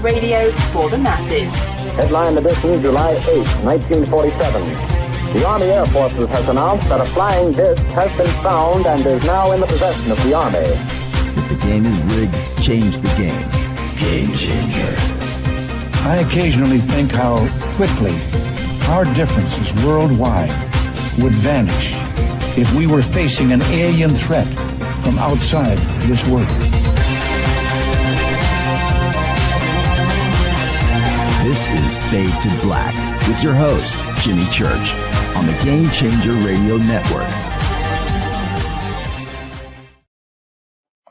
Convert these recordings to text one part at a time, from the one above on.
Radio for the masses. Headline edition, July 8, 1947. The Army Air Forces has announced that a flying disc has been found and is now in the possession of the Army. If the game is rigged, change the game. Game changer. I occasionally think how quickly our differences worldwide would vanish if we were facing an alien threat from outside this world. This is Fade to Black with your host, Jimmy Church, on the Game Changer Radio Network.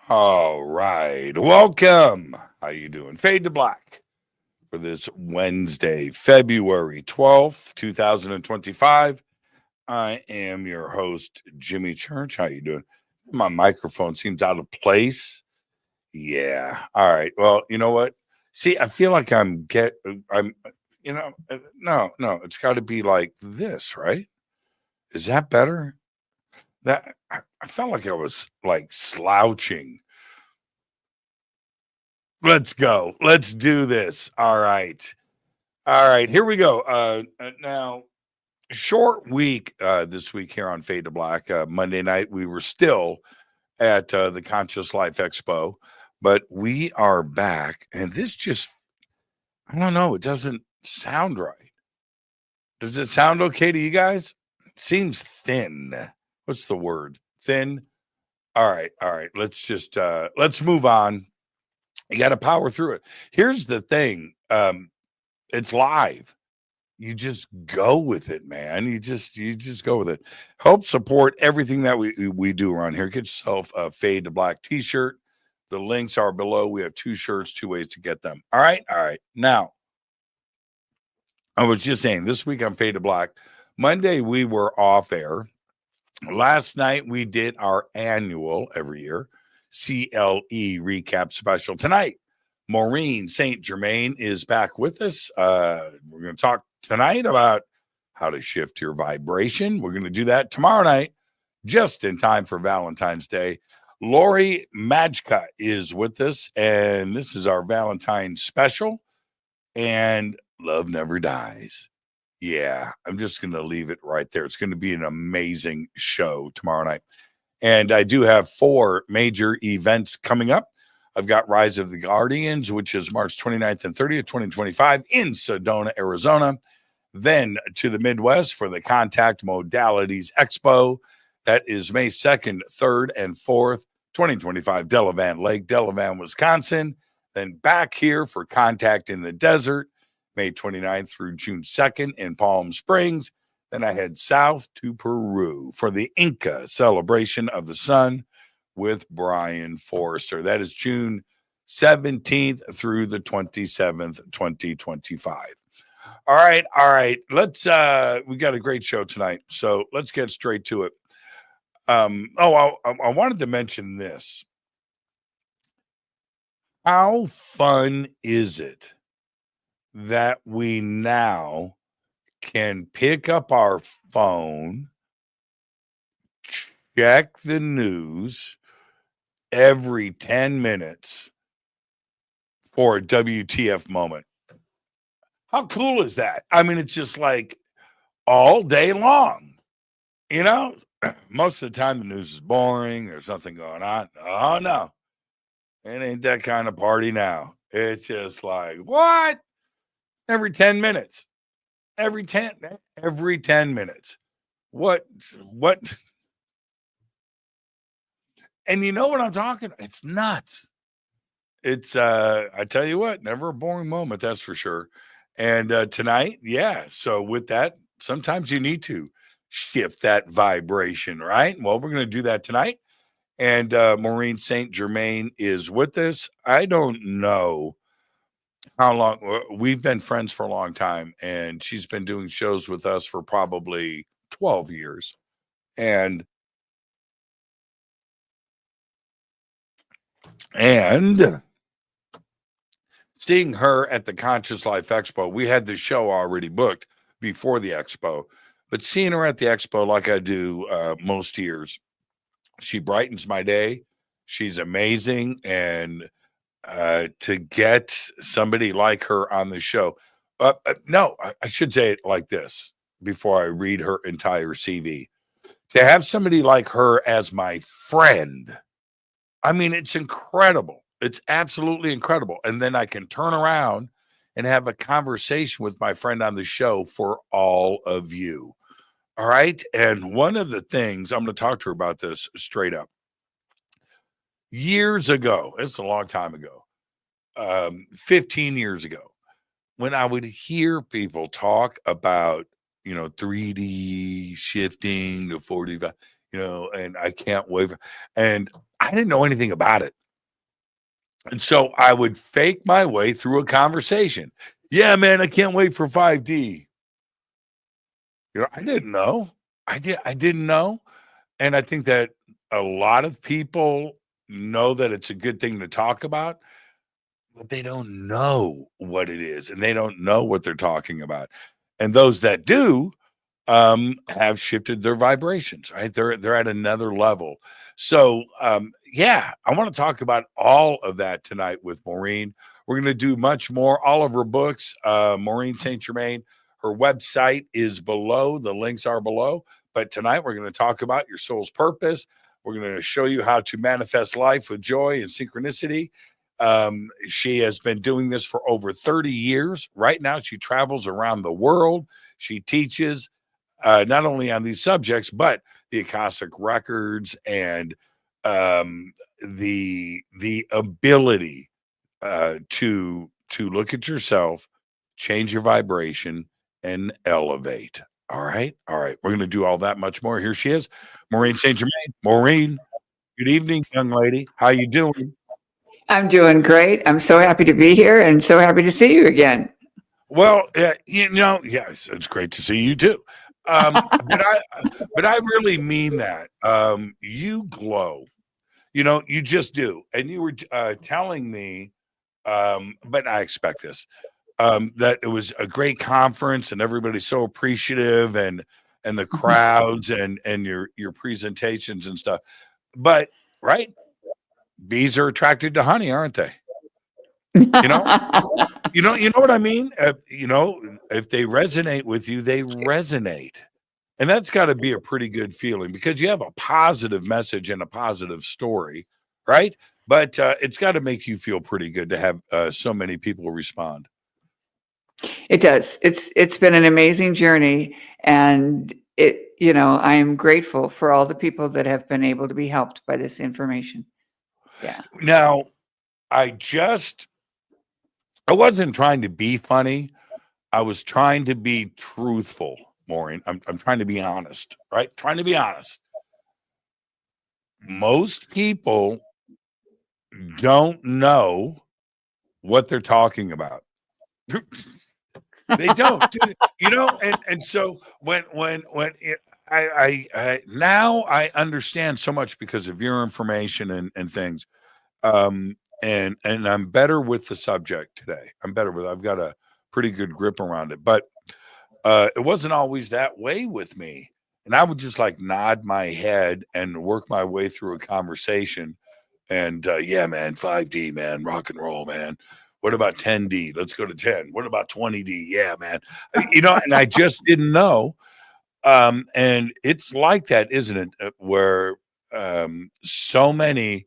All right. Welcome. How you doing? Fade to Black for this Wednesday, February 12th, 2025. I am your host, Jimmy Church. How you doing? My microphone seems out of place. Yeah. All right. Well, you know what? See, I feel like no, it's got to be like this, right? Is that better? That I felt like I was like slouching. Let's go. Let's do this. All right. Here we go. Now, short week this week here on Fade to Black. Monday night, we were still at the Conscious Life Expo. But we are back, and this just, I don't know, it doesn't sound right. Does it sound okay to you guys? It seems thin. What's the word? Thin? All right. Let's just, let's move on. You got to power through it. Here's the thing. It's live. You just go with it, man. You just go with it. Help support everything that we do around here. Get yourself a Fade to Black t-shirt. The links are below. We have 2 shirts, 2 ways to get them. All right. Now, I was just saying, this week on Fade to Black. Monday, we were off air. Last night, we did our annual, every year, CLE recap special. Tonight, Moren St Germain is back with us. We're going to talk tonight about how to shift your vibration. We're going to do that tomorrow night, just in time for Valentine's Day. Lori Majka is with us, and this is our Valentine's special, and love never dies. Yeah, I'm just going to leave it right there. It's going to be an amazing show tomorrow night. And I do have 4 major events coming up. I've got Rise of the Guardians, which is March 29th and 30th, 2025 in Sedona, Arizona. Then to the Midwest for the Contact Modalities Expo. That is May 2nd, 3rd, and 4th, 2025, Delavan Lake, Delavan, Wisconsin. Then back here for Contact in the Desert, May 29th through June 2nd in Palm Springs. Then I head south to Peru for the Inca Celebration of the Sun with Brian Forrester. That is June 17th through the 27th, 2025. All right. Let's, we got a great show tonight, so let's get straight to it. I wanted to mention this. How fun is it that we now can pick up our phone, check the news every 10 minutes for a WTF moment? How cool is that? I mean, it's just like all day long, you know? Most of the time, the news is boring. There's nothing going on. Oh, no. It ain't that kind of party now. It's just like, what? Every 10 minutes. Every 10 minutes. What? And you know what I'm talking about? It's nuts. It's, I tell you what, never a boring moment, that's for sure. And tonight, yeah. So with that, sometimes you need to shift that vibration, right? Well, we're going to do that tonight. And Moren St Germain is with us. I don't know how long. We've been friends for a long time, and she's been doing shows with us for probably 12 years. And seeing her at the Conscious Life Expo, we had the show already booked before the expo. But seeing her at the expo like I do most years, she brightens my day. She's amazing. And to get somebody like her on the show. No, I should say it like this before I read her entire CV. To have somebody like her as my friend, I mean, it's incredible. It's absolutely incredible. And then I can turn around and have a conversation with my friend on the show for all of you. All right. And one of the things I'm going to talk to her about this straight up. Years ago, it's a long time ago, 15 years ago, when I would hear people talk about, 3D shifting to 45, and I can't wait. And I didn't know anything about it. And so I would fake my way through a conversation. Yeah, man, I can't wait for 5D. I didn't know. I didn't know. And I think that a lot of people know that it's a good thing to talk about, but they don't know what it is and they don't know what they're talking about. And those that do have shifted their vibrations, right? They're at another level. So yeah, I want to talk about all of that tonight with Maureen. We're going to do much more. All of her books, Moren St Germain, her website is below. The links are below. But tonight we're going to talk about your soul's purpose. We're going to show you how to manifest life with joy and synchronicity. She has been doing this for over 30 years. Right now, she travels around the world. She teaches not only on these subjects, but the Akashic Records and the ability to look at yourself, change your vibration, and elevate. All right. We're going to do all that much more. Here she is, Moren St Germain. Maureen, good evening, young lady. How you doing? I'm doing great. I'm so happy to be here and so happy to see you again. Well, yes, it's great to see you too. But I really mean that. You glow. You just do. And you were telling me, but I expect this, that it was a great conference and everybody's so appreciative and the crowds and your presentations and stuff. But right, bees are attracted to honey, aren't they? You know what I mean? If they resonate with you, they resonate. And that's got to be a pretty good feeling because you have a positive message and a positive story, right? But it's got to make you feel pretty good to have so many people respond. It does. It's been an amazing journey, and I am grateful for all the people that have been able to be helped by this information. Yeah. Now, I wasn't trying to be funny. I was trying to be truthful, Maureen. I'm trying to be honest, right? Trying to be honest. Most people don't know what they're talking about. They don't, and so when I now I understand so much because of your information and things. And I'm better with the subject today. I've got a pretty good grip around it, but it wasn't always that way with me. And I would just like nod my head and work my way through a conversation. And yeah, man, 5D, man, rock and roll, man. What about 10D? Let's go to 10. What about 20D? Yeah, man. And I just didn't know. And it's like that, isn't it? Where so many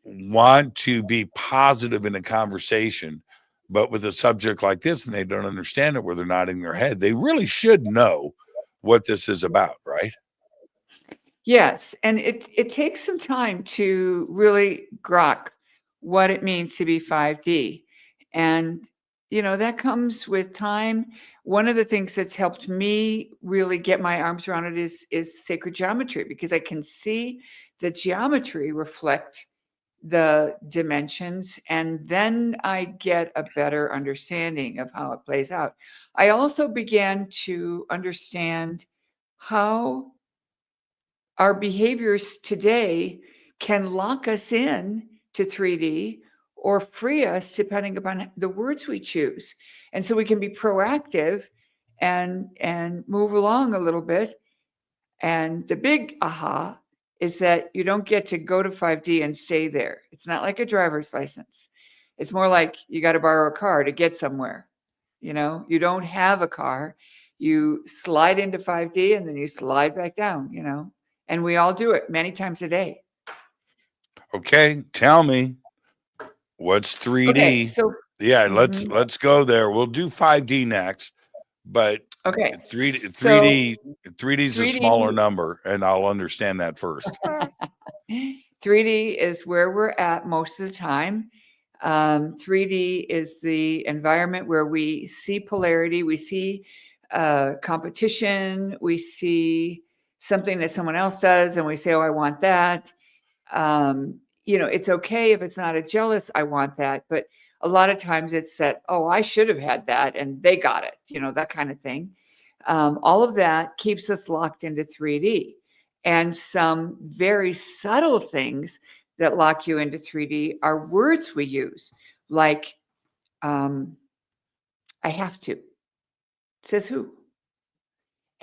want to be positive in a conversation, but with a subject like this, and they don't understand it, where they're nodding their head, they really should know what this is about, right? Yes, and it takes some time to really grok what it means to be 5D, and that comes with time. One of the things that's helped me really get my arms around it is sacred geometry, because I can see the geometry reflect the dimensions, and then I get a better understanding of how it plays out. I also began to understand how our behaviors today can lock us in to 3D or free us depending upon the words we choose. And so we can be proactive and move along a little bit. And the big aha is that you don't get to go to 5D and stay there. It's not like a driver's license. It's more like you got to borrow a car to get somewhere. You know, you don't have a car. You slide into 5D and then you slide back down, you know, and we all do it many times a day. Okay, tell me what's 3D. Okay, so yeah, let's go there. We'll do 5D next, but okay, 3D is a 3D smaller number, and I'll understand that first. 3D is where we're at most of the time. 3D is the environment where we see polarity, we see competition, we see something that someone else does, and we say, "Oh, I want that." You know, it's okay if it's not a jealous, "I want that," but a lot of times it's that, "Oh, I should have had that, and they got it." You know, that kind of thing. All of that keeps us locked into 3D, and some very subtle things that lock you into 3D are words we use, like "I have to." Says who?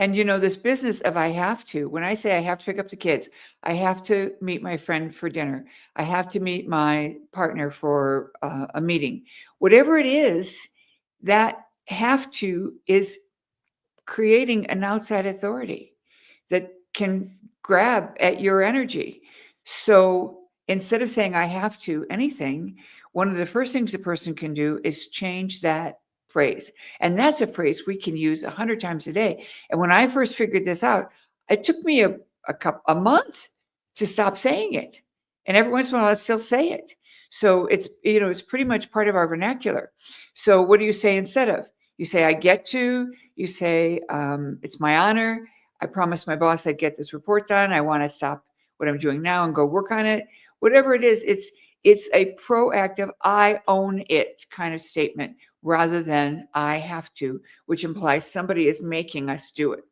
And you know, this business of "I have to," when I say I have to pick up the kids, I have to meet my friend for dinner, I have to meet my partner for a meeting, whatever it is, that have to is creating an outside authority that can grab at your energy. So instead of saying "I have to" anything, one of the first things a person can do is change that phrase. And that's a phrase we can use 100 times a day. And when I first figured this out, it took me a month to stop saying it. And every once in a while, I still say it. So it's, you know, it's pretty much part of our vernacular. So what do you say instead of? You say, "I get to," you say, "It's my honor. I promised my boss I'd get this report done. I want to stop what I'm doing now and go work on it." Whatever it is, it's a proactive, "I own it" kind of statement, rather than "I have to," which implies somebody is making us do it.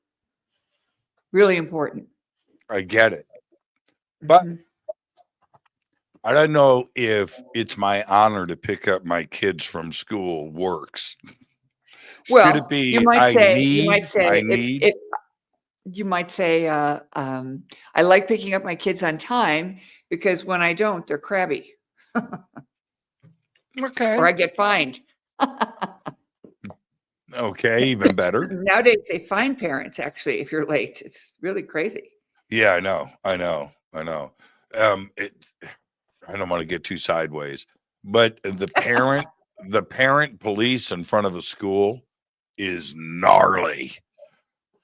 Really important. I get it. But Mhm. I don't know if "it's my honor to pick up my kids from school" works. Should it Well, you be might I say, need, if you might say, "I like picking up my kids on time because when I don't, they're crabby okay. or I get fined." Okay, even better. Nowadays, they fine parents actually if you're late. It's really crazy. Yeah, I know. It I don't want to get too sideways, but the parent police in front of a school is gnarly,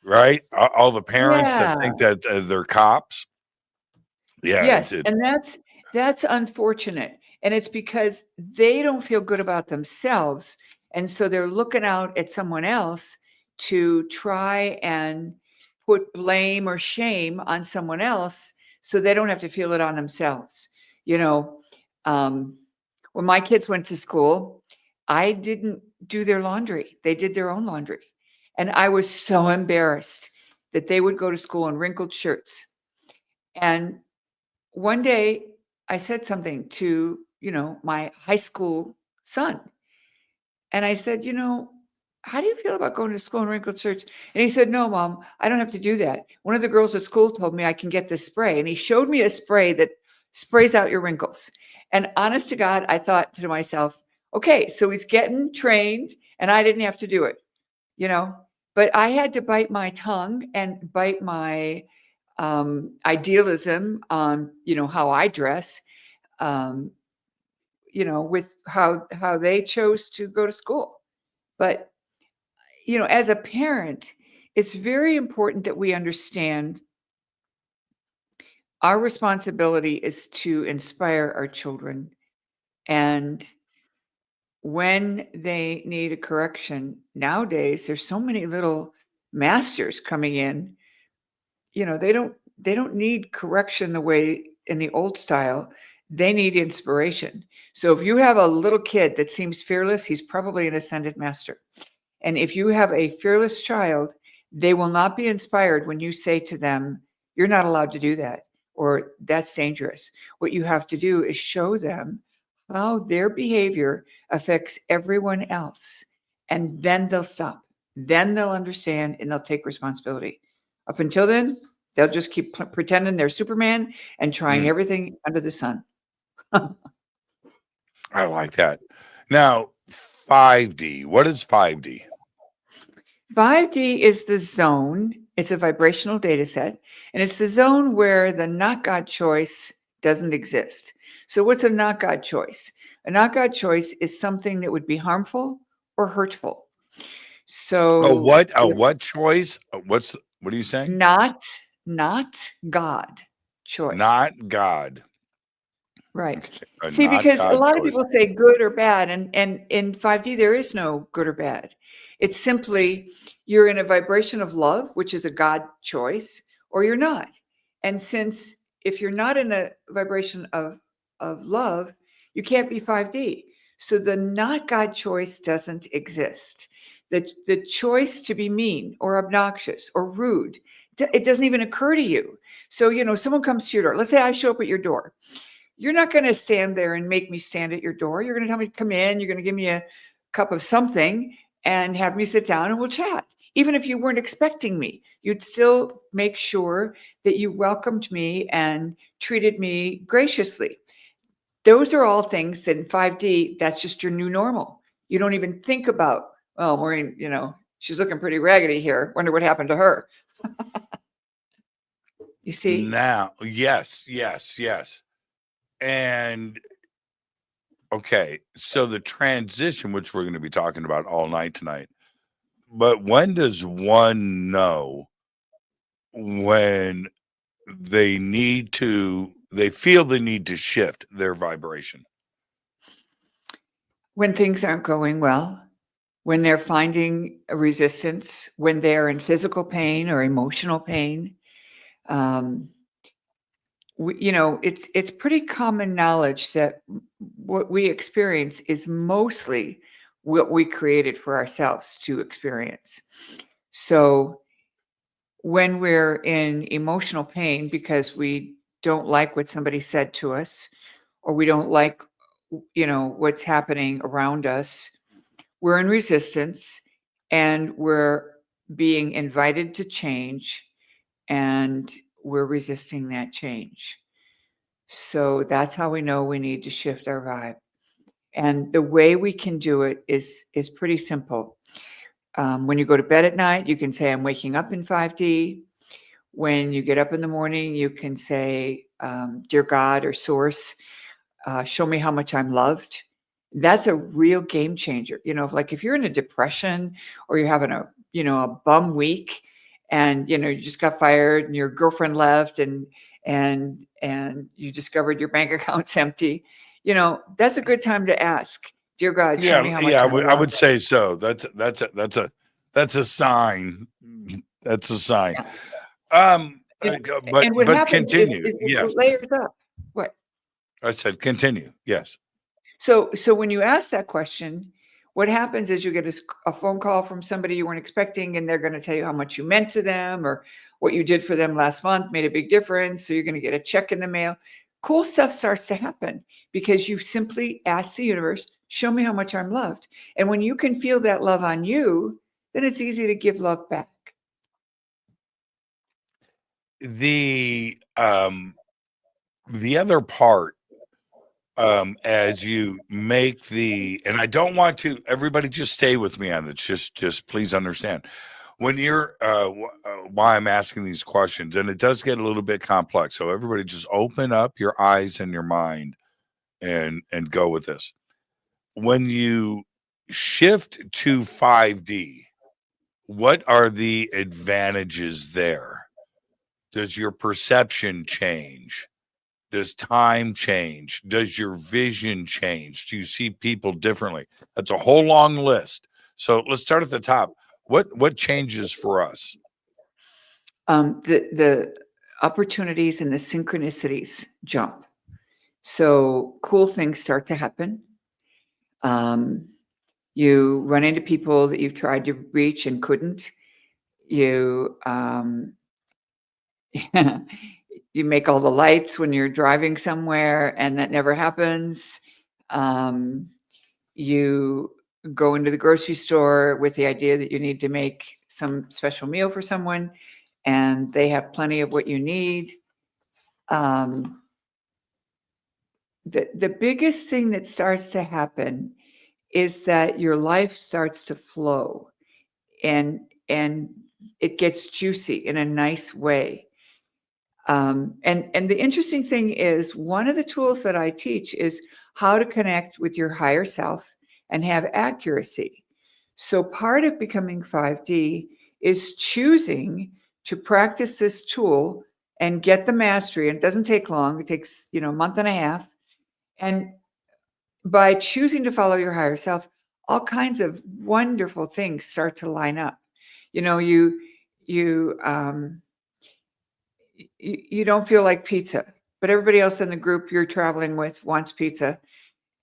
right? All the parents that Yeah. think that they're cops. Yeah, Yes, and that's unfortunate, and it's because they don't feel good about themselves, and so they're looking out at someone else to try and put blame or shame on someone else so they don't have to feel it on themselves. You know, um, when my kids went to school, I didn't do their laundry. They did their own laundry, and I was so embarrassed that they would go to school in wrinkled shirts. And one day I said something to, you know, my high school son. And I said, "You know, how do you feel about going to school in wrinkled shirts?" And he said, "No, Mom, I don't have to do that. One of the girls at school told me I can get this spray." And he showed me a spray that sprays out your wrinkles. And honest to God, I thought to myself, okay, so he's getting trained and I didn't have to do it, you know, but I had to bite my tongue and bite my idealism on, you know, how I dress, um, you know, with how they chose to go to school. But you know, as a parent, it's very important that we understand our responsibility is to inspire our children. And when they need a correction, nowadays there's so many little masters coming in, you know, they don't need correction the way in the old style. They need inspiration. So if you have a little kid that seems fearless, he's probably an ascended master. And if you have a fearless child, they will not be inspired when you say to them, "You're not allowed to do that," or "That's dangerous." What you have to do is show them how their behavior affects everyone else. And then they'll stop. Then they'll understand and they'll take responsibility. Up until then, They'll just keep pretending they're Superman and trying everything under the sun. I like that. Now, 5D. What is 5D? 5D is the zone. It's a vibrational data set, and it's the zone where the not God choice doesn't exist. So what's a not God choice? A not God choice is something that would be harmful or hurtful. So What choice? What are you saying? not God choice. Not God. Right. Okay. See, Not because a God lot of choice. people say good or bad, and in 5D there is no good or bad. It's simply you're in a vibration of love, which is a God choice, or you're not. And since if you're not in a vibration of love, you can't be 5D. So the not God choice doesn't exist. The choice to be mean or obnoxious or rude, it doesn't even occur to you. So, someone comes to your door. Let's say I show up at your door. You're not going to stand there and make me stand at your door. You're going to tell me to come in. You're going to give me a cup of something and have me sit down and we'll chat. Even if you weren't expecting me, you'd still make sure that you welcomed me and treated me graciously. Those are all things that in 5D, that's just your new normal. You don't even think about, well, Maureen, she's looking pretty raggedy here. Wonder what happened to her. You see? Now, yes. And okay, so the transition, which we're going to be talking about all night tonight, but when does one know when they feel the need to shift their vibration? When things aren't going well, when they're finding a resistance, when they're in physical pain or emotional pain. It's pretty common knowledge that what we experience is mostly what we created for ourselves to experience. So when we're in emotional pain because we don't like what somebody said to us, or we don't like, what's happening around us, we're in resistance and we're being invited to change, and we're resisting that change. So that's how we know we need to shift our vibe. And the way we can do it is pretty simple. When you go to bed at night, you can say, I'm waking up in 5D. When you get up in the morning, you can say, Dear God or Source, show me how much I'm loved. That's a real game changer. Like if you're in a depression or you're having a bum week and, you just got fired and your girlfriend left and you discovered your bank account's empty, that's a good time to ask, Dear God, show me how much I'm loved. I would say so. That's a sign. That's a sign. Yeah. But and what happens continue. is Yes. it layers up. What? I said continue. Yes. So when you ask that question, what happens is you get a phone call from somebody you weren't expecting, and they're going to tell you how much you meant to them or what you did for them last month made a big difference. So you're going to get a check in the mail. Cool stuff starts to happen because you simply ask the universe, show me how much I'm loved. And when you can feel that love on you, then it's easy to give love back. The other part, as you make and I don't want to, everybody just stay with me on this. Just please understand when you're, why I'm asking these questions, and it does get a little bit complex. So everybody just open up your eyes and your mind and go with this. When you shift to 5D, what are the advantages there? Does your perception change? Does time change? Does your vision change? Do you see people differently? That's a whole long list. So let's start at the top. What changes for us? The opportunities and the synchronicities jump. So cool things start to happen. You run into people that you've tried to reach and couldn't. You you make all the lights when you're driving somewhere, and that never happens. You go into the grocery store with the idea that you need to make some special meal for someone, and they have plenty of what you need. The biggest thing that starts to happen is that your life starts to flow, and it gets juicy in a nice way. And the interesting thing is, one of the tools that I teach is how to connect with your higher self and have accuracy. So part of becoming 5D is choosing to practice this tool and get the mastery. And it doesn't take long. It takes, a month and a half. And by choosing to follow your higher self, all kinds of wonderful things start to line up. You don't feel like pizza, but everybody else in the group you're traveling with wants pizza.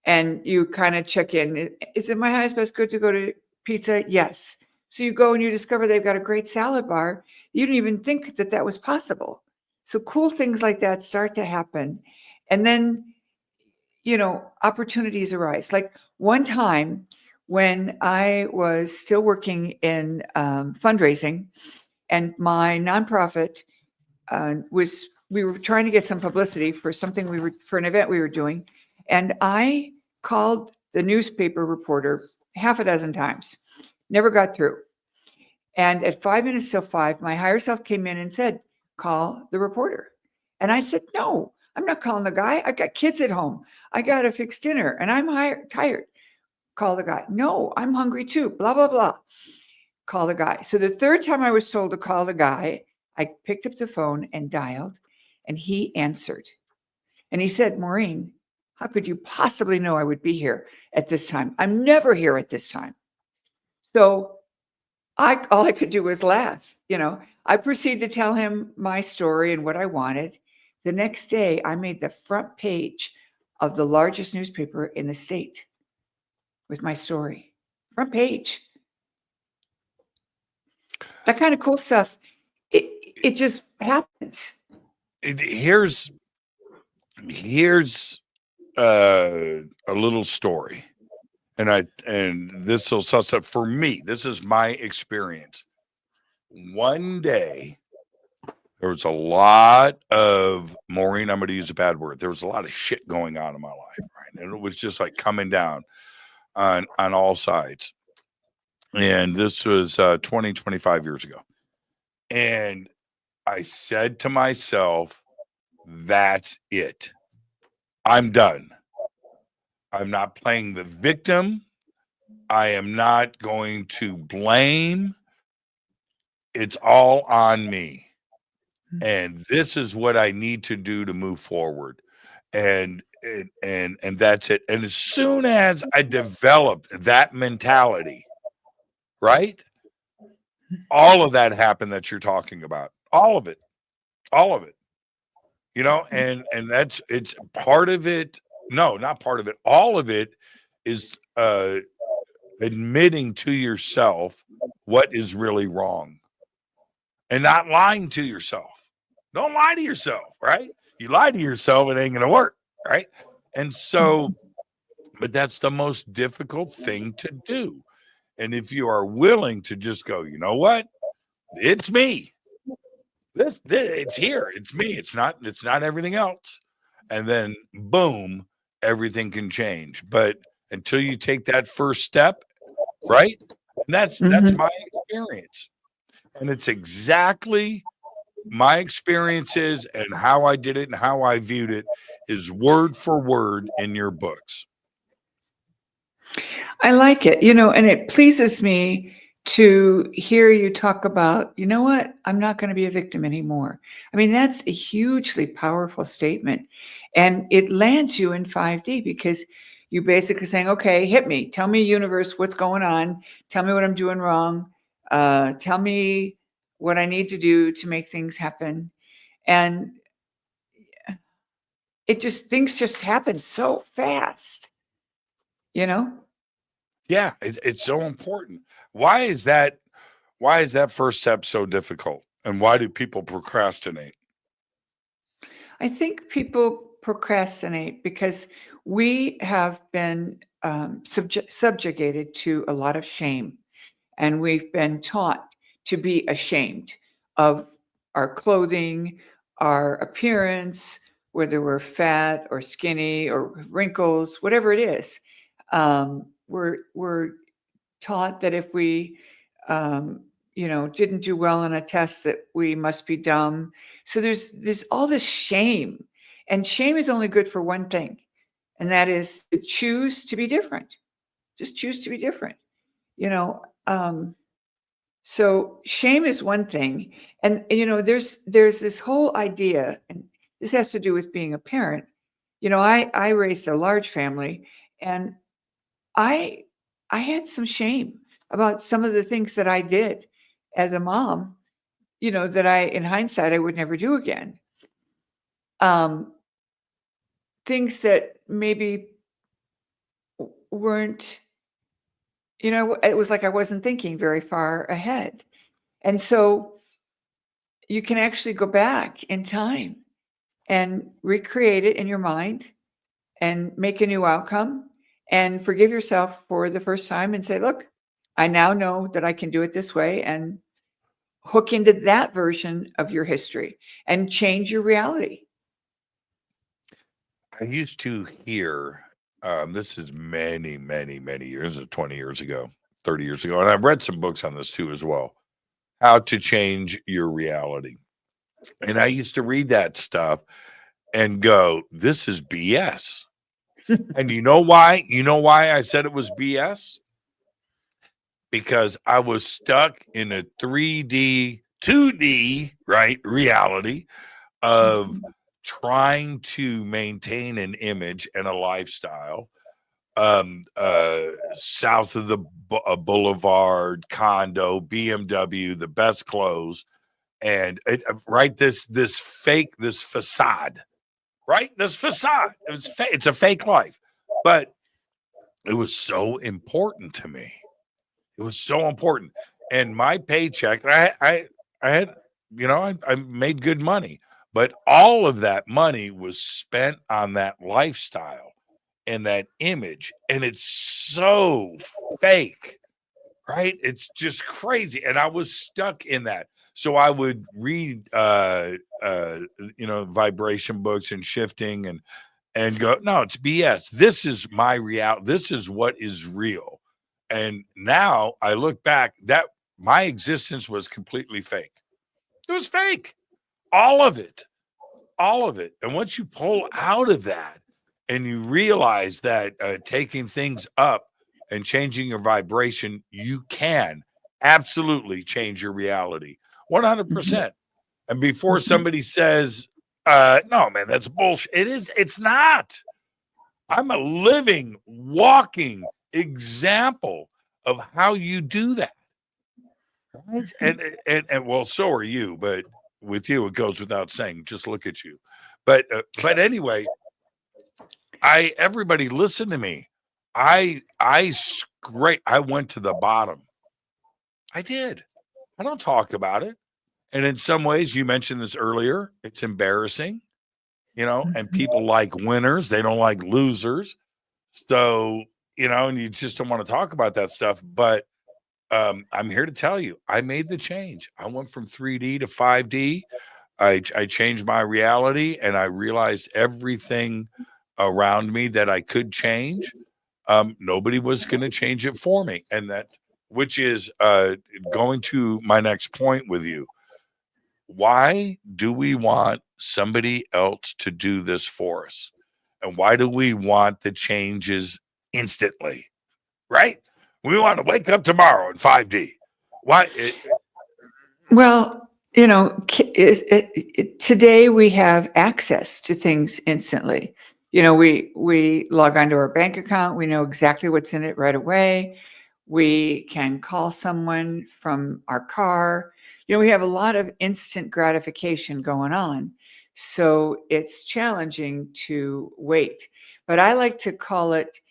And you kind of check in. Is it my highest best good to go to pizza? Yes. So you go and you discover they've got a great salad bar. You didn't even think that that was possible. So cool things like that start to happen. And then, opportunities arise. Like one time when I was still working in fundraising, and my nonprofit we were trying to get some publicity for for an event we were doing. And I called the newspaper reporter half a dozen times, never got through. And at 5 minutes till 5, my higher self came in and said, call the reporter. And I said, no, I'm not calling the guy. I got kids at home. I got to fix dinner and I'm tired. Call the guy. No, I'm hungry too. Blah, blah, blah. Call the guy. So the third time I was told to call the guy, I picked up the phone and dialed, and he answered. And he said, Maureen, how could you possibly know I would be here at this time? I'm never here at this time. So all I could do was laugh. I proceeded to tell him my story and what I wanted. The next day, I made the front page of the largest newspaper in the state with my story. Front page. That kind of cool stuff. It just happens. Here's a little story, and this will suss up for me. This is my experience. One day, there was a lot of Maureen. I'm going to use a bad word. There was a lot of shit going on in my life, right? And it was just like coming down on all sides. And this was 25 years ago. And I said to myself, that's it. I'm done. I'm not playing the victim. I am not going to blame. It's all on me. And this is what I need to do to move forward. And that's it. And as soon as I developed that mentality, right? All of that happened that you're talking about. All of it. And it's part of it. No, not part of it. All of it is admitting to yourself what is really wrong and not lying to yourself. Don't lie to yourself, right? You lie to yourself, it ain't going to work, right? And so, but that's the most difficult thing to do. And if you are willing to just go, you know what? It's me. This it's here. It's me. It's not everything else. And then boom, everything can change. But until you take that first step, right? And that's my experience. And it's exactly my experiences, and how I did it and how I viewed it is word for word in your books. I like it, and it pleases me to hear you talk about, you know what, I'm not going to be a victim anymore. I mean, that's a hugely powerful statement. And it lands you in 5D because you're basically saying, okay, hit me. Tell me, universe, what's going on. Tell me what I'm doing wrong. Tell me what I need to do to make things happen. And things just happen so fast, Yeah, it's so important. Why is that first step so difficult? And why do people procrastinate? I think people procrastinate because we have been subjugated to a lot of shame, and we've been taught to be ashamed of our clothing, our appearance, whether we're fat or skinny or wrinkles, whatever it is. We're taught that if we, didn't do well on a test, that we must be dumb. So there's all this shame, and shame is only good for one thing, and that is to choose to be different. Just choose to be different. You know, so shame is one thing, and there's this whole idea, and this has to do with being a parent. I raised a large family, and I had some shame about some of the things that I did as a mom, that in hindsight, I would never do again. Things that maybe weren't, it was like I wasn't thinking very far ahead. And so you can actually go back in time and recreate it in your mind and make a new outcome and forgive yourself for the first time and say, look, I now know that I can do it this way, and hook into that version of your history and change your reality. I used to hear, this is many, many, many years, 20 years ago, 30 years ago, and I've read some books on this too as well, how to change your reality. And I used to read that stuff and go, this is BS. And you know why? You know why I said it was BS? Because I was stuck in a 3D, 2D, right, reality of trying to maintain an image and a lifestyle south of the boulevard, condo, BMW, the best clothes, and right, this facade, right, this facade. It's a fake life, but it was so important to me. It was so important. And my paycheck, I had, I made good money, but all of that money was spent on that lifestyle and that image. And it's so fake, right? It's just crazy. And I was stuck in that. So I would read, vibration books and shifting and go, no, it's BS. This is my reality. This is what is real. And now I look back, that my existence was completely fake. It was fake. All of it. All of it. And once you pull out of that and you realize that taking things up and changing your vibration, you can absolutely change your reality. 100%. And before somebody says, no, man, that's bullshit. It's not. I'm a living, walking example of how you do that. Right? And well, so are you, but with you, it goes without saying, just look at you. But anyway, everybody listen to me. I went to the bottom. I did. I don't talk about it. And in some ways, you mentioned this earlier, it's embarrassing, and people like winners. They don't like losers. So, and you just don't want to talk about that stuff. But I'm here to tell you, I made the change. I went from 3D to 5D. I changed my reality, and I realized everything around me that I could change. Nobody was going to change it for me. And which is going to my next point with you. Why do we want somebody else to do this for us? And why do we want the changes instantly? Right? We want to wake up tomorrow in 5D. Why? Well, today we have access to things instantly. We log onto our bank account. We know exactly what's in it right away. We can call someone from our car. We have a lot of instant gratification going on. So it's challenging to wait. But I like to call it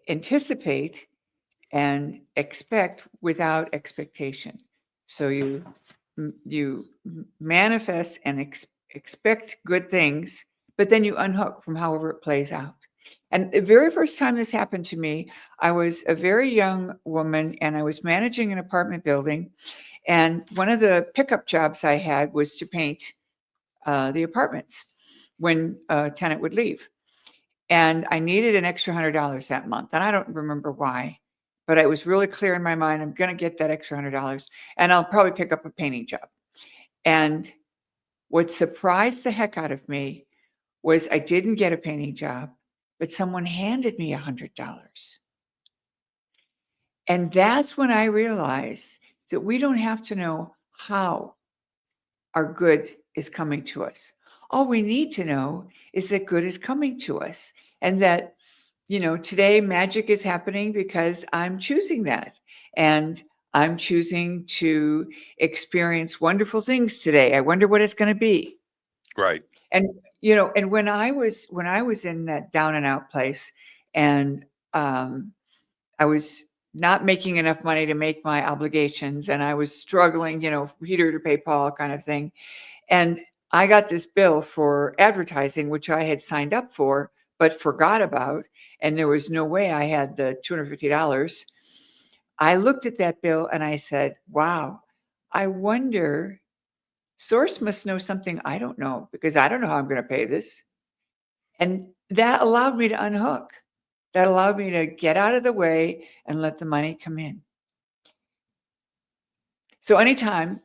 anticipate and expect without expectation. So you manifest and expect good things, but then you unhook from however it plays out. And the very first time this happened to me, I was a very young woman and I was managing an apartment building. And one of the pickup jobs I had was to paint the apartments when a tenant would leave. And I needed an extra $100 that month. And I don't remember why, but it was really clear in my mind, I'm going to get that extra $100 and I'll probably pick up a painting job. And what surprised the heck out of me was I didn't get a painting job, but someone handed me $100. And that's when I realized that we don't have to know how our good is coming to us. All we need to know is that good is coming to us, and that, today magic is happening because I'm choosing that. And I'm choosing to experience wonderful things today. I wonder what it's going to be. Right. And, and when I was in that down and out place, and I was not making enough money to make my obligations, and I was struggling, Peter to pay Paul kind of thing. And I got this bill for advertising, which I had signed up for, but forgot about. And there was no way I had the $250. I looked at that bill and I said, wow, I wonder, Source must know something I don't know, because I don't know how I'm going to pay this. And that allowed me to unhook. That allowed me to get out of the way and let the money come in. So anytime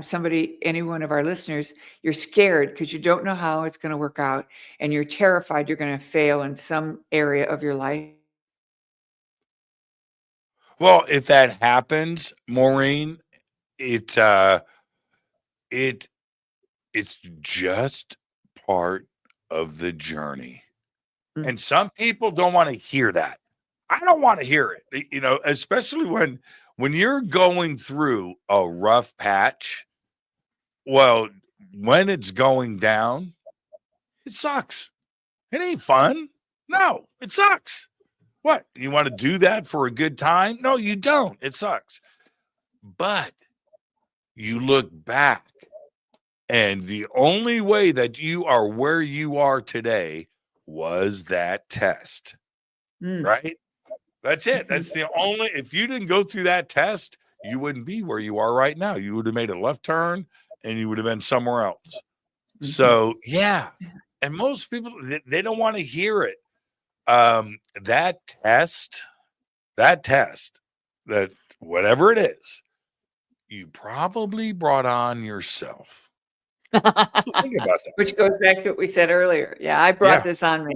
somebody, any one of our listeners, you're scared because you don't know how it's going to work out and you're terrified you're going to fail in some area of your life. Well, if that happens, Maureen, it's just part of the journey. Mm. And some people don't want to hear that. I don't want to hear it, especially when you're going through a rough patch. Well, when it's going down, it sucks. It ain't fun. No, it sucks. What? You want to do that for a good time? No, you don't. It sucks. But you look back, and the only way that you are where you are today was that test. Right? That's it. That's the only, if you didn't go through that test, you wouldn't be where you are right now. You would have made a left turn and you would have been somewhere else. So, yeah. And most people, they don't want to hear it. That test, that whatever it is, you probably brought on yourself. So think about that. Which goes back to what we said earlier. Yeah, I brought this on me.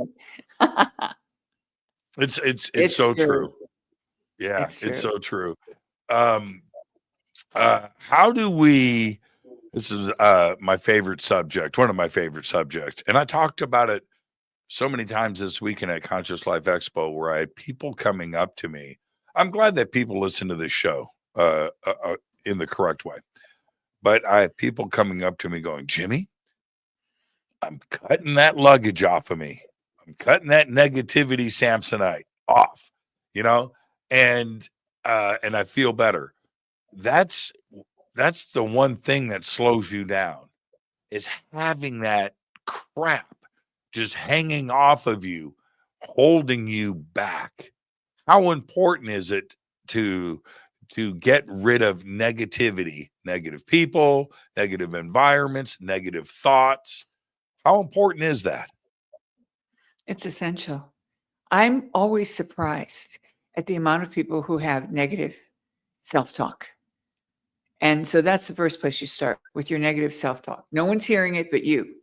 It's so true. Yeah, it's so true. How do we, this is my favorite subject, one of my favorite subjects. And I talked about it so many times this weekend at Conscious Life Expo, where I had people coming up to me. I'm glad that people listen to this show in the correct way. But I have people coming up to me going, Jimmy, I'm cutting that luggage off of me. I'm cutting that negativity Samsonite off, and I feel better. That's the one thing that slows you down, is having that crap just hanging off of you, holding you back. How important is it to get rid of negativity, negative people, negative environments, negative thoughts? How important is that? It's essential. I'm always surprised at the amount of people who have negative self-talk. And so that's the first place you start, with your negative self-talk. No one's hearing it but you.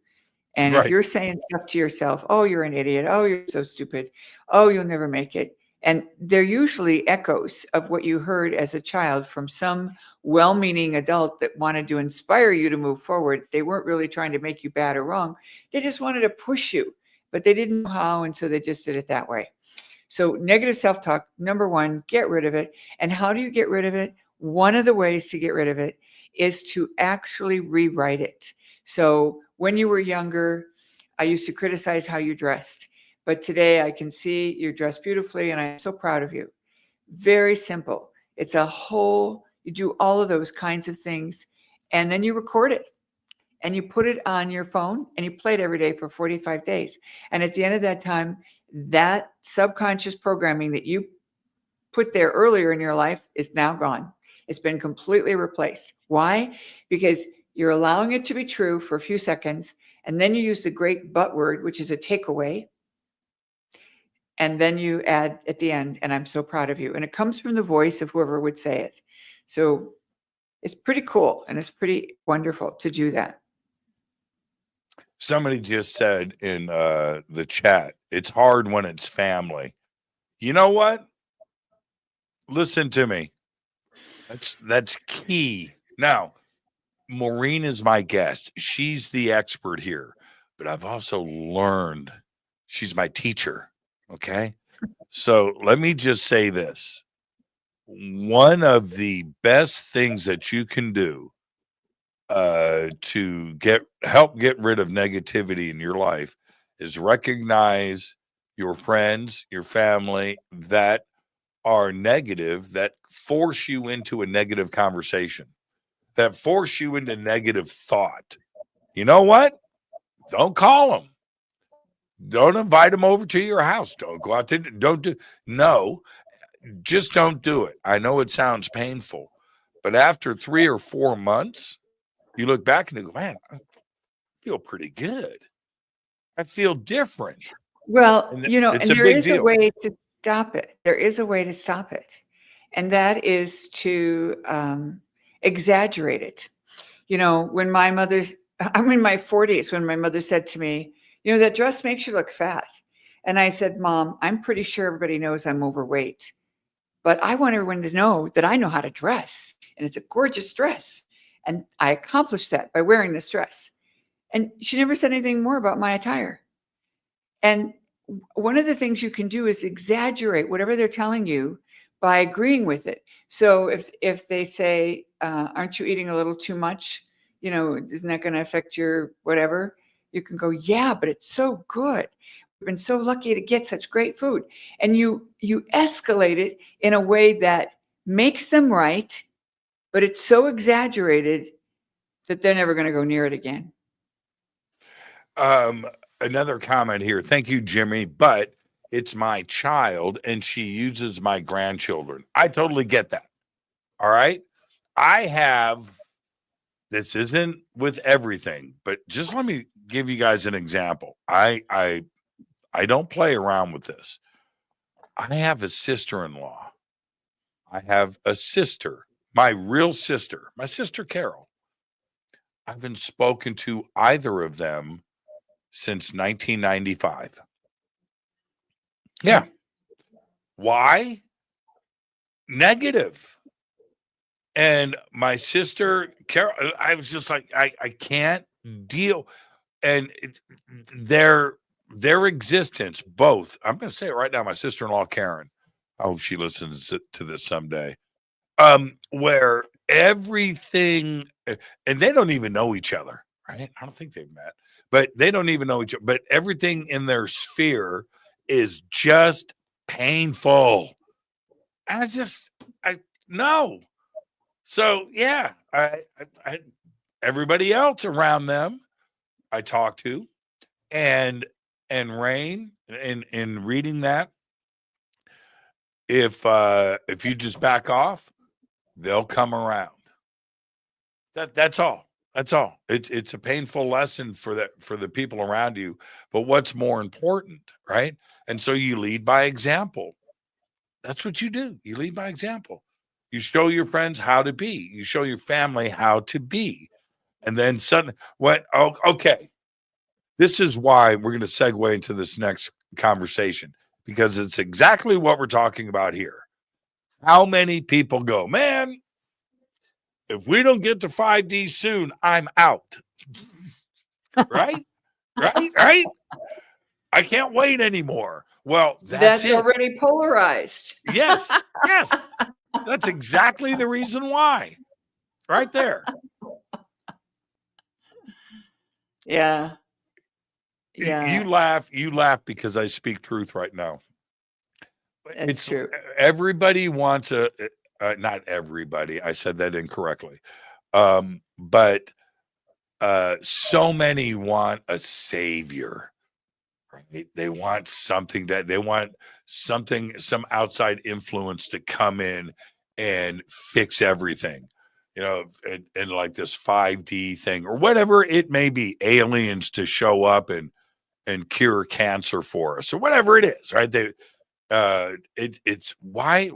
And if you're saying stuff to yourself, oh, you're an idiot. Oh, you're so stupid. Oh, you'll never make it. And they're usually echoes of what you heard as a child from some well-meaning adult that wanted to inspire you to move forward. They weren't really trying to make you bad or wrong. They just wanted to push you, but they didn't know how, and so they just did it that way. So negative self-talk, number one, get rid of it. And how do you get rid of it? One of the ways to get rid of it is to actually rewrite it. So when you were younger, I used to criticize how you dressed. But today I can see you're dressed beautifully and I'm so proud of you. Very simple. It's you do all of those kinds of things and then you record it. and you put it on your phone and you play it every day for 45 days. And at the end of that time, that subconscious programming that you put there earlier in your life is now gone. It's been completely replaced. Why? Because you're allowing it to be true for a few seconds, and then you use the great but word, which is a takeaway. And then you add at the end, and I'm so proud of you. And it comes from the voice of whoever would say it. So it's pretty cool, and it's pretty wonderful to do that. Somebody just said in the chat, it's hard when it's family. You know what? Listen to me. That's key. Now, Maureen is my guest. She's the expert here, but I've also learned she's my teacher. Okay. So let me just say this. One of the best things that you can do to help get rid of negativity in your life is recognize your friends, your family that are negative, that force you into a negative conversation, that force you into negative thought. You know what? Don't call them. Don't invite them over to your house. Don't go out to, just don't do it. I know it sounds painful, but after 3 or 4 months, you look back and you go, man, I feel pretty good. I feel different. Well, And and there is a way to stop it. There is a way to stop it. And that is to exaggerate it. When I'm in my 40s, when my mother said to me, that dress makes you look fat. And I said, Mom, I'm pretty sure everybody knows I'm overweight, but I want everyone to know that I know how to dress, and it's a gorgeous dress. And I accomplished that by wearing this dress. And she never said anything more about my attire. And one of the things you can do is exaggerate whatever they're telling you by agreeing with it. So if they say, aren't you eating a little too much? Isn't that going to affect your whatever? You can go, yeah, but it's so good. We've been so lucky to get such great food. And you escalate it in a way that makes them right, but it's so exaggerated that they're never going to go near it again. Another comment here. Thank you, Jimmy, but it's my child and she uses my grandchildren. I totally get that. All right. This isn't with everything, but just let me give you guys an example. I don't play around with this. I have a sister-in-law. I have a sister, my real sister, my sister Carol. I haven't spoken to either of them since 1995. Yeah. Why? Negative. And my sister Carol, I was just like, I can't deal. And their existence, both, I'm going to say it right now, my sister-in-law Karen, I hope she listens to this someday, where everything, and they don't even know each other, right? I don't think they've met, but they don't even know each other, but everything in their sphere is just painful. And I no. So yeah, I everybody else around them I talk to, and Rain, in reading that, if you just back off, they'll come around. That's all. That's all. It's a painful lesson for the people around you, but what's more important, right? And so you lead by example. That's what you do. You lead by example. You show your friends how to be. You show your family how to be. And then suddenly, okay. This is why we're going to segue into this next conversation, because it's exactly what we're talking about here. How many people go, man, if we don't get to 5D soon, I'm out. Right? Right? I can't wait anymore. Well, that's it. Already polarized. Yes. That's exactly the reason why. Right there. Yeah. Yeah. You laugh because I speak truth right now. It's true. Everybody wants not everybody. I said that incorrectly. But so many want a savior, right? They want something some outside influence to come in and fix everything, and like this 5D thing or whatever it may be, aliens to show up and cure cancer for us or whatever it is, right? It's why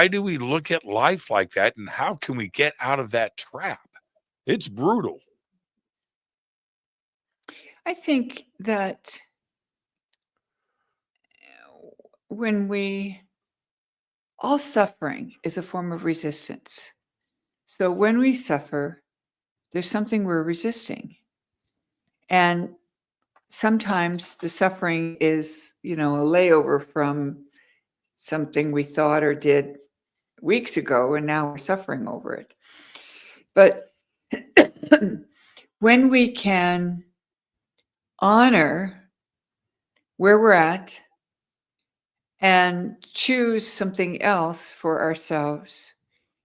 do we look at life like that, and how can we get out of that trap? It's brutal. I think that all suffering is a form of resistance. So when we suffer, there's something we're resisting. And sometimes the suffering is, a layover from something we thought or did weeks ago, and now we're suffering over it. But when we can honor where we're at and choose something else for ourselves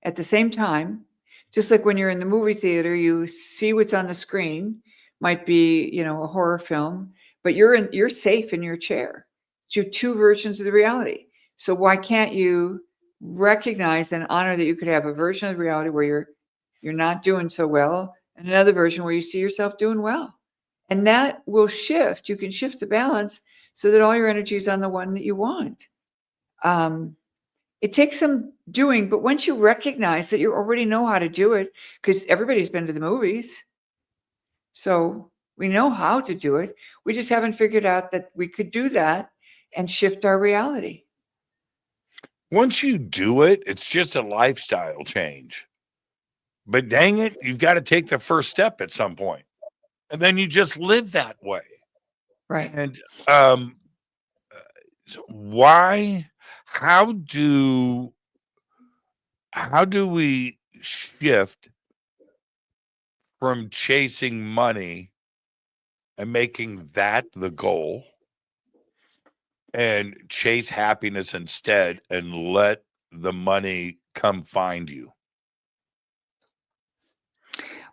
at the same time, just like when you're in the movie theater, you see what's on the screen, might be, a horror film, but you're safe in your chair. So you have two versions of the reality. So why can't you recognize and honor that you could have a version of reality where you're not doing so well, and another version where you see yourself doing well? And that will shift. You can shift the balance so that all your energy is on the one that you want. It takes some doing, but once you recognize that you already know how to do it, because everybody's been to the movies, so we know how to do it. We just haven't figured out that we could do that and shift our reality. Once you do it, it's just a lifestyle change. But dang it, you've got to take the first step at some point. And then you just live that way. Right. And how do we shift from chasing money and making that the goal and chase happiness instead and let the money come find you?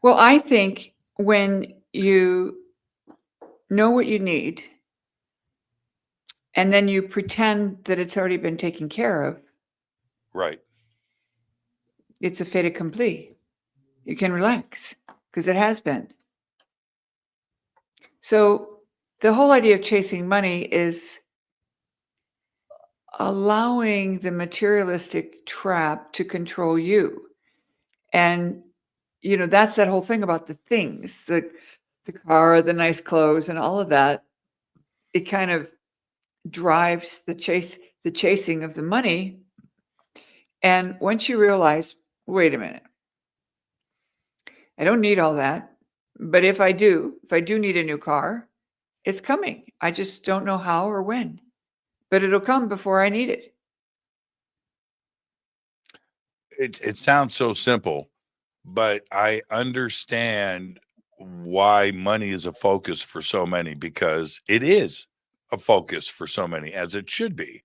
Well, I think when you know what you need and then you pretend that it's already been taken care of, right, it's a fait accompli. You can relax because it has been. So the whole idea of chasing money is allowing the materialistic trap to control you. And, that's that whole thing about the things, the car, the nice clothes, and all of that. It kind of drives the chasing of the money. And once you realize, wait a minute, I don't need all that. But if I do need a new car, it's coming. I just don't know how or when, but it'll come before I need it. It sounds so simple, but I understand why money is a focus for so many, because it is a focus for so many, as it should be.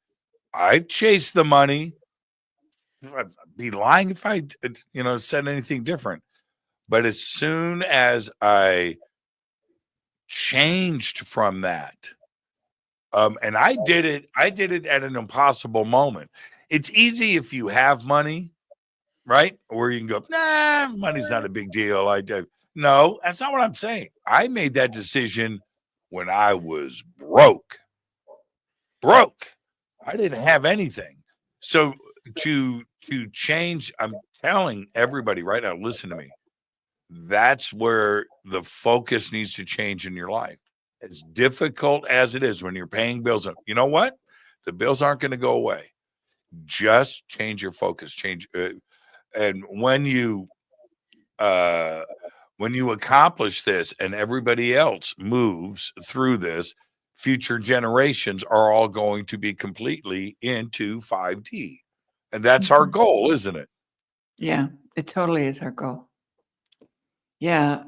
I've chased the money. I'd be lying if I, said anything different. But as soon as I changed from that, and I did it at an impossible moment. It's easy if you have money, right? Or you can go, nah, money's not a big deal. No, that's not what I'm saying. I made that decision when I was broke. I didn't have anything. So to change, I'm telling everybody right now, listen to me. That's where the focus needs to change in your life. As difficult as it is when you're paying bills, you know what? The bills aren't going to go away. Just change your focus. And when you accomplish this and everybody else moves through this, future generations are all going to be completely into 5D. And that's our goal, isn't it? Yeah, it totally is our goal. Yeah.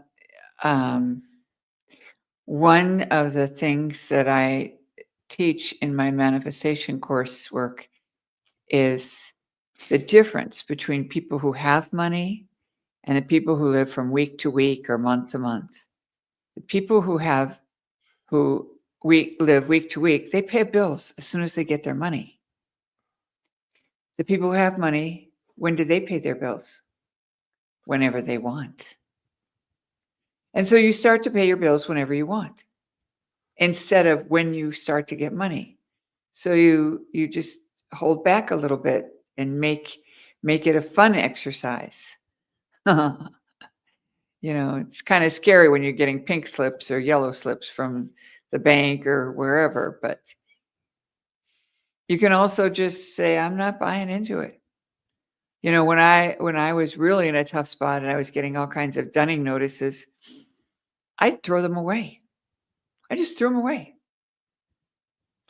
One of the things that I teach in my manifestation coursework is the difference between people who have money and the people who live from week to week or month to month. The people who live week to week, they pay bills as soon as they get their money. The people who have money, when do they pay their bills? Whenever they want. And so you start to pay your bills whenever you want, instead of when you start to get money. So you just hold back a little bit and make it a fun exercise. It's kind of scary when you're getting pink slips or yellow slips from the bank or wherever, but you can also just say, I'm not buying into it. When I was really in a tough spot and I was getting all kinds of dunning notices, I'd throw them away. I just threw them away.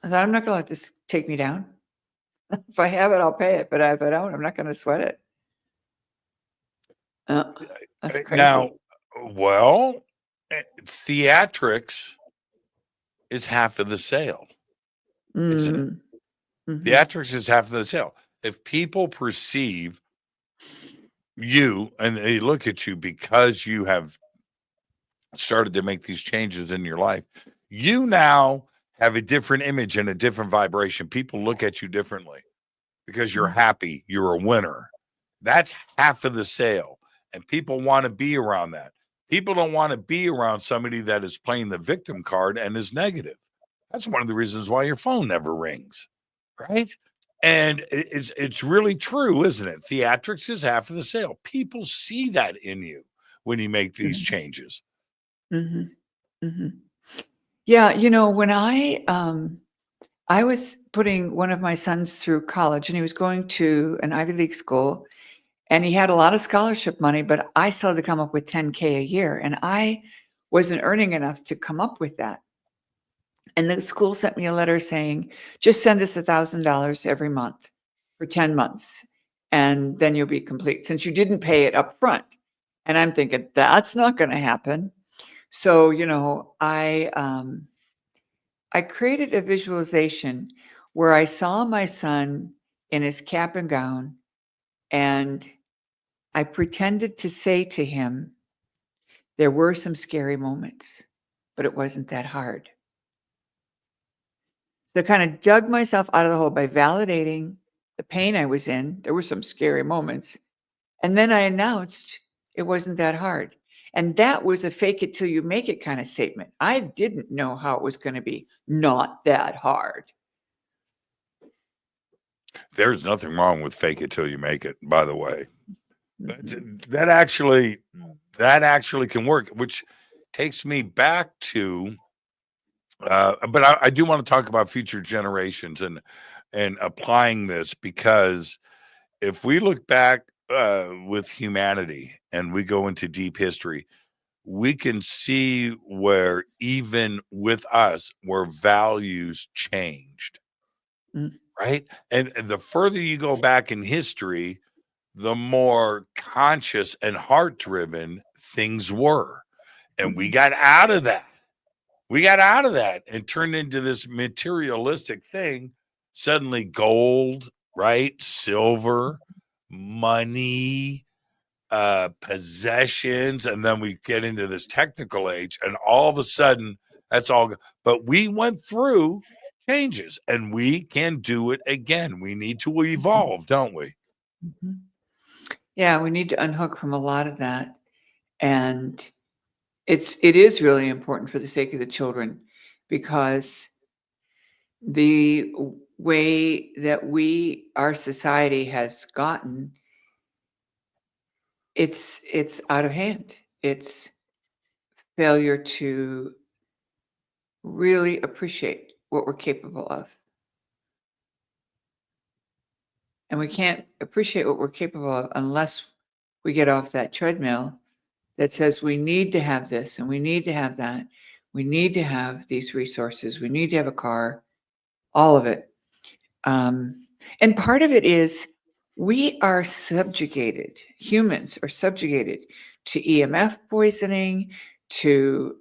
I thought, I'm not going to let this take me down. If I have it, I'll pay it. But if I don't, I'm not going to sweat it. That's crazy. Now, well, theatrics is half of the sale, isn't it? Mm-hmm. Theatrics is half of the sale. If people perceive you and they look at you because you have started to make these changes in your life, you now have a different image and a different vibration. People look at you differently because you're happy, you're a winner. That's half of the sale. And people want to be around that. People don't want to be around somebody that is playing the victim card and is negative. That's one of the reasons why your phone never rings, right? And it's really true, isn't it? Theatrics is half of the sale. People see that in you when you make these changes. Mm-hmm. Mm-hmm. Yeah, when I was putting one of my sons through college, and he was going to an Ivy League school, and he had a lot of scholarship money, but I still had to come up with $10K a year, and I wasn't earning enough to come up with that. And the school sent me a letter saying, just send us $1,000 every month for 10 months, and then you'll be complete, since you didn't pay it up front. And I'm thinking, that's not going to happen. So, I created a visualization where I saw my son in his cap and gown, and I pretended to say to him, there were some scary moments, but it wasn't that hard. So I kind of dug myself out of the hole by validating the pain I was in. There were some scary moments. And then I announced it wasn't that hard. And that was a fake it till you make it kind of statement. I didn't know how it was going to be not that hard. There's nothing wrong with fake it till you make it, by the way. That actually can work, which takes me back to but I do want to talk about future generations and applying this, because if we look back with humanity and we go into deep history, we can see where even with us, where values changed, right? And the further you go back in history, the more conscious and heart-driven things were. And we got out of that. We got out of that and turned into this materialistic thing. Suddenly gold, right? Silver, money, possessions. And then we get into this technical age, and all of a sudden that's all. But we went through changes, and we can do it again. We need to evolve, don't we? Mm-hmm. Yeah, we need to unhook from a lot of that. And it is really important for the sake of the children, because the way that our society has gotten, it's out of hand. It's failure to really appreciate what we're capable of. And we can't appreciate what we're capable of unless we get off that treadmill that says we need to have this and we need to have that. We need to have these resources. We need to have a car, all of it. And part of it is we are subjugated. Humans are subjugated to EMF poisoning, to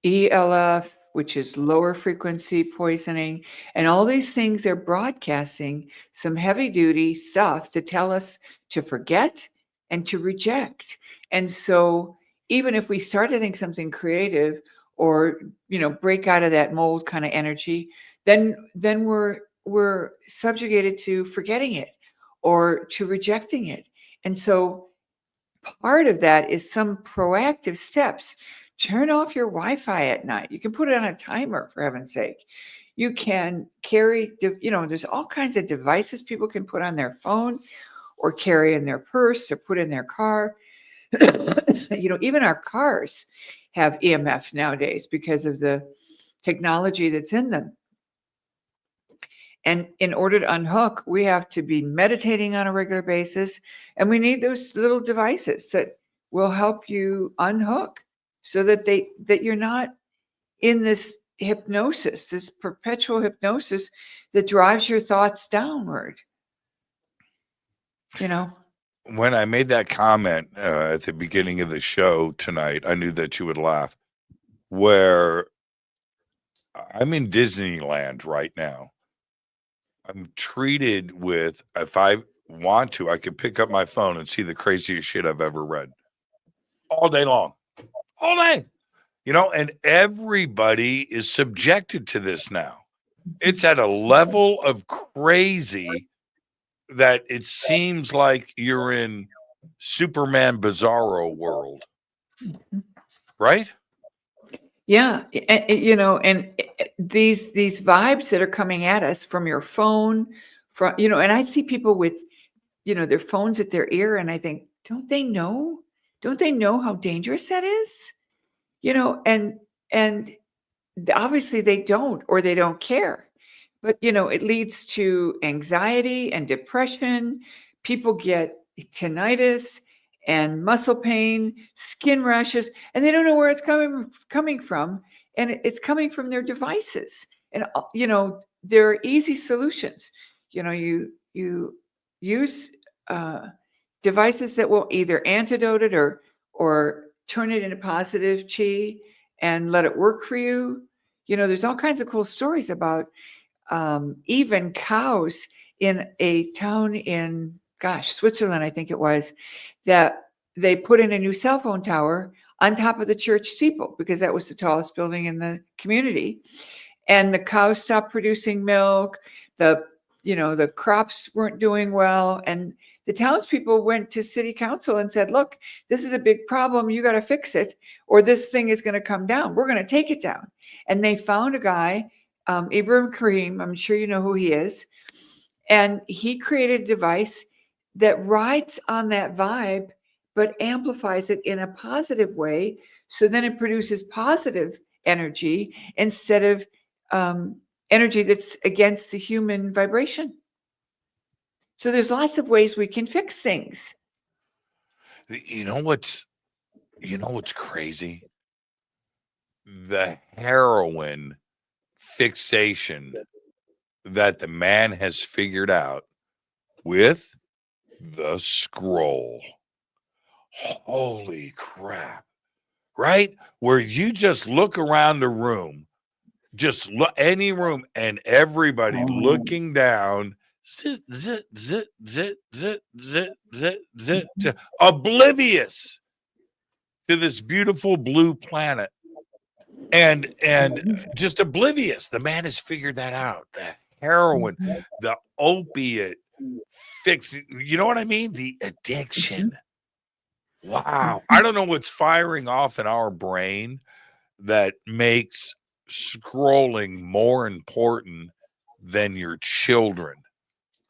ELF, which is lower frequency poisoning, and all these things are broadcasting some heavy duty stuff to tell us to forget and to reject. And so even if we start to think something creative or, break out of that mold kind of energy, then we're subjugated to forgetting it or to rejecting it. And so part of that is some proactive steps. Turn off your Wi-Fi at night. You can put it on a timer, for heaven's sake. You can carry, there's all kinds of devices people can put on their phone or carry in their purse or put in their car. Even our cars have EMF nowadays because of the technology that's in them. And in order to unhook, we have to be meditating on a regular basis. And we need those little devices that will help you unhook so that you're not in this hypnosis, this perpetual hypnosis that drives your thoughts downward. When I made that comment at the beginning of the show tonight, I knew that you would laugh, where I'm in Disneyland right now. I'm treated with, if I want to, I could pick up my phone and see the craziest shit I've ever read all day long, all day, and everybody is subjected to this now. It's at a level of crazy that it seems like you're in Superman Bizarro world, right? Yeah. And these vibes that are coming at us from your phone, and I see people with, their phones at their ear, and I think, don't they know how dangerous that is? And obviously they don't, or they don't care. But, it leads to anxiety and depression. People get tinnitus and muscle pain, skin rashes, and they don't know where it's coming from. And it's coming from their devices. And, there are easy solutions. You use devices that will either antidote it or turn it into positive chi and let it work for you. There's all kinds of cool stories about even cows in a town in, Switzerland, I think it was, that they put in a new cell phone tower on top of the church steeple because that was the tallest building in the community. And the cows stopped producing milk. The crops weren't doing well. And the townspeople went to city council and said, look, this is a big problem. You got to fix it, or this thing is going to come down. We're going to take it down. And they found a guy, Ibrahim Karim, I'm sure you know who he is. And he created a device that rides on that vibe, but amplifies it in a positive way. So then it produces positive energy instead of energy that's against the human vibration. So there's lots of ways we can fix things. You know what's crazy? The heroin fixation that the man has figured out with the scroll. Holy crap. Right? Where you just look around the room, just look any room, and everybody looking down, zit, zit, zit, zit, zit, zit, zit, zit, zit, oblivious to this beautiful blue planet. And just oblivious. The man has figured that out. The heroin, the opiate fix. You know what I mean? The addiction. Wow. I don't know what's firing off in our brain that makes scrolling more important than your children.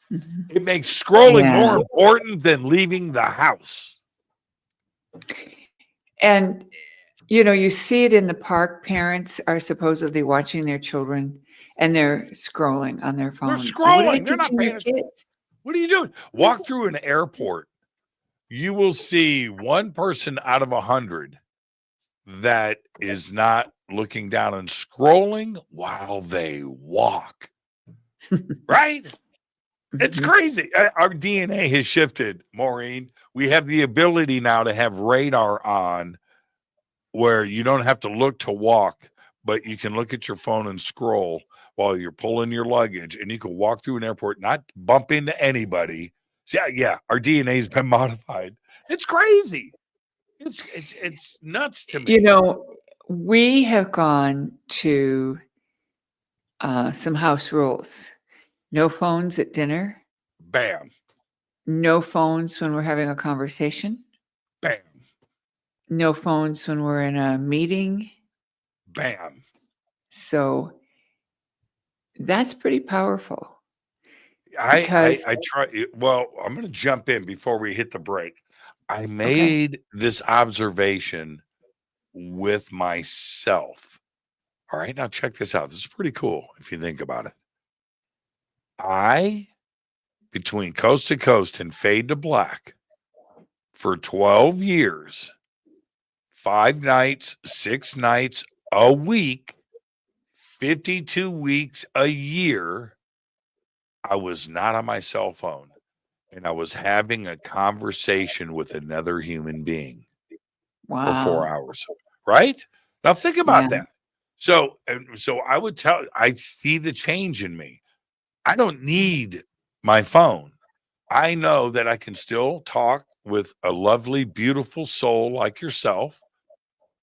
It makes scrolling more important than leaving the house. And you see it in the park. Parents are supposedly watching their children and they're scrolling on their phone. They're scrolling. They're not paying attention. What are you doing? Walk through an airport. You will see one person out of 100 that is not looking down and scrolling while they walk. Right? It's crazy. Our DNA has shifted, Maureen. We have the ability now to have radar on where you don't have to look to walk, but you can look at your phone and scroll while you're pulling your luggage, and you can walk through an airport, not bump into anybody. So yeah, our DNA has been modified. It's crazy. It's nuts to me. You know, we have gone to some house rules. No phones at dinner. Bam, No phones when we're having a conversation. bam, No phones when we're in a meeting. bam. So that's pretty powerful. I try. Well, I'm going to jump in before we hit the break. I made this observation with myself. All right, now check this out. This is pretty cool if you think about it. Between Coast to Coast and Fade to Black, for 12 years, 5 nights, 6 nights a week, 52 weeks a year, I was not on my cell phone, and I was having a conversation with another human being for 4 hours, right? Now think about that. So I see the change in me. I don't need my phone. I know that I can still talk with a lovely, beautiful soul like yourself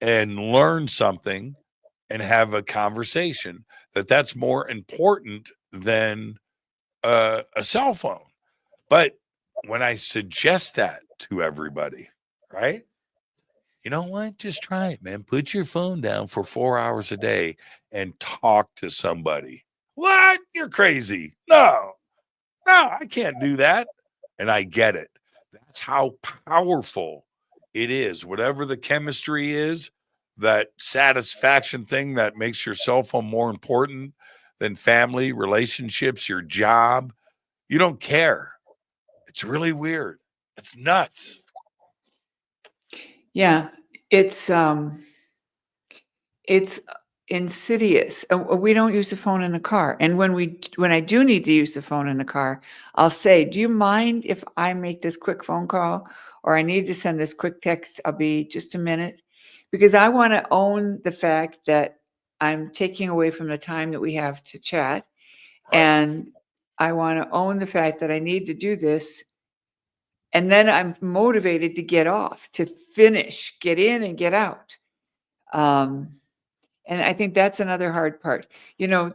and learn something and have a conversation. That's more important than a cell phone. But when I suggest that to everybody, right? You know what? Just try it, man. Put your phone down for 4 hours a day and talk to somebody. What? You're crazy. No, I can't do that. And I get it. That's how powerful it is. Whatever the chemistry is, that satisfaction thing that makes your cell phone more important than family, relationships, your job. You don't care. It's really weird. It's nuts. Yeah, it's insidious. We don't use the phone in the car, and when I do need to use the phone in the car, I'll say, "Do you mind if I make this quick phone call, or I need to send this quick text? I'll be just a minute," because I want to own the fact that I'm taking away from the time that we have to chat, and I want to own the fact that I need to do this. And then I'm motivated to get off, to finish, get in and get out. And I think that's another hard part. You know,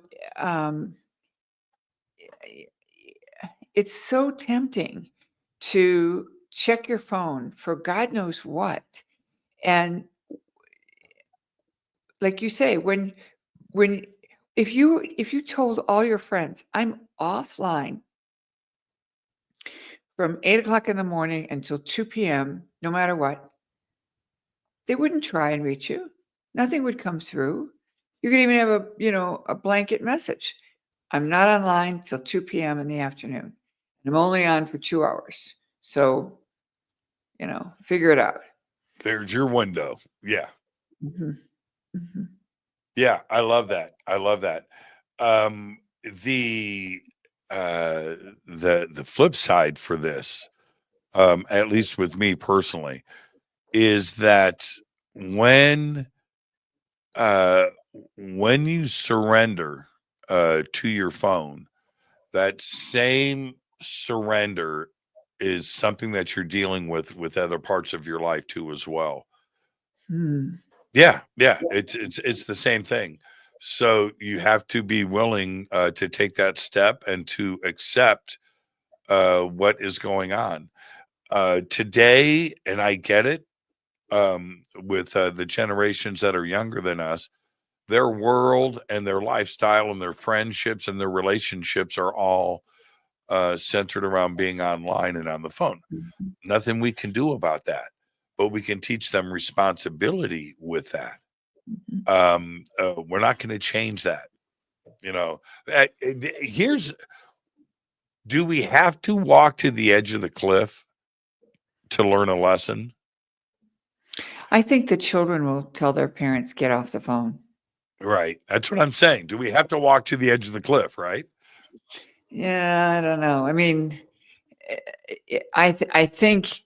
it's so tempting to check your phone for God knows what. And like you say, if you told all your friends, I'm offline from 8:00 in the morning until 2 p.m., no matter what, they wouldn't try and reach you. Nothing would come through. You could even have a blanket message. I'm not online till 2 p.m. in the afternoon. I'm only on for 2 hours. So, figure it out. There's your window. Yeah. Mm-hmm. Mm-hmm. Yeah, I love that. The flip side for this, at least with me personally, is that when you surrender to your phone, that same surrender is something that you're dealing with other parts of your life too as well. Yeah, it's the same thing. So you have to be willing to take that step and to accept what is going on today. And I get it, with the generations that are younger than us, their world and their lifestyle and their friendships and their relationships are all centered around being online and on the phone. Mm-hmm. Nothing we can do about that, but we can teach them responsibility with that. Mm-hmm. We're not going to change that. Do we have to walk to the edge of the cliff to learn a lesson? I think the children will tell their parents, get off the phone. Right. That's what I'm saying. Do we have to walk to the edge of the cliff, right? Yeah, I don't know. I mean, I think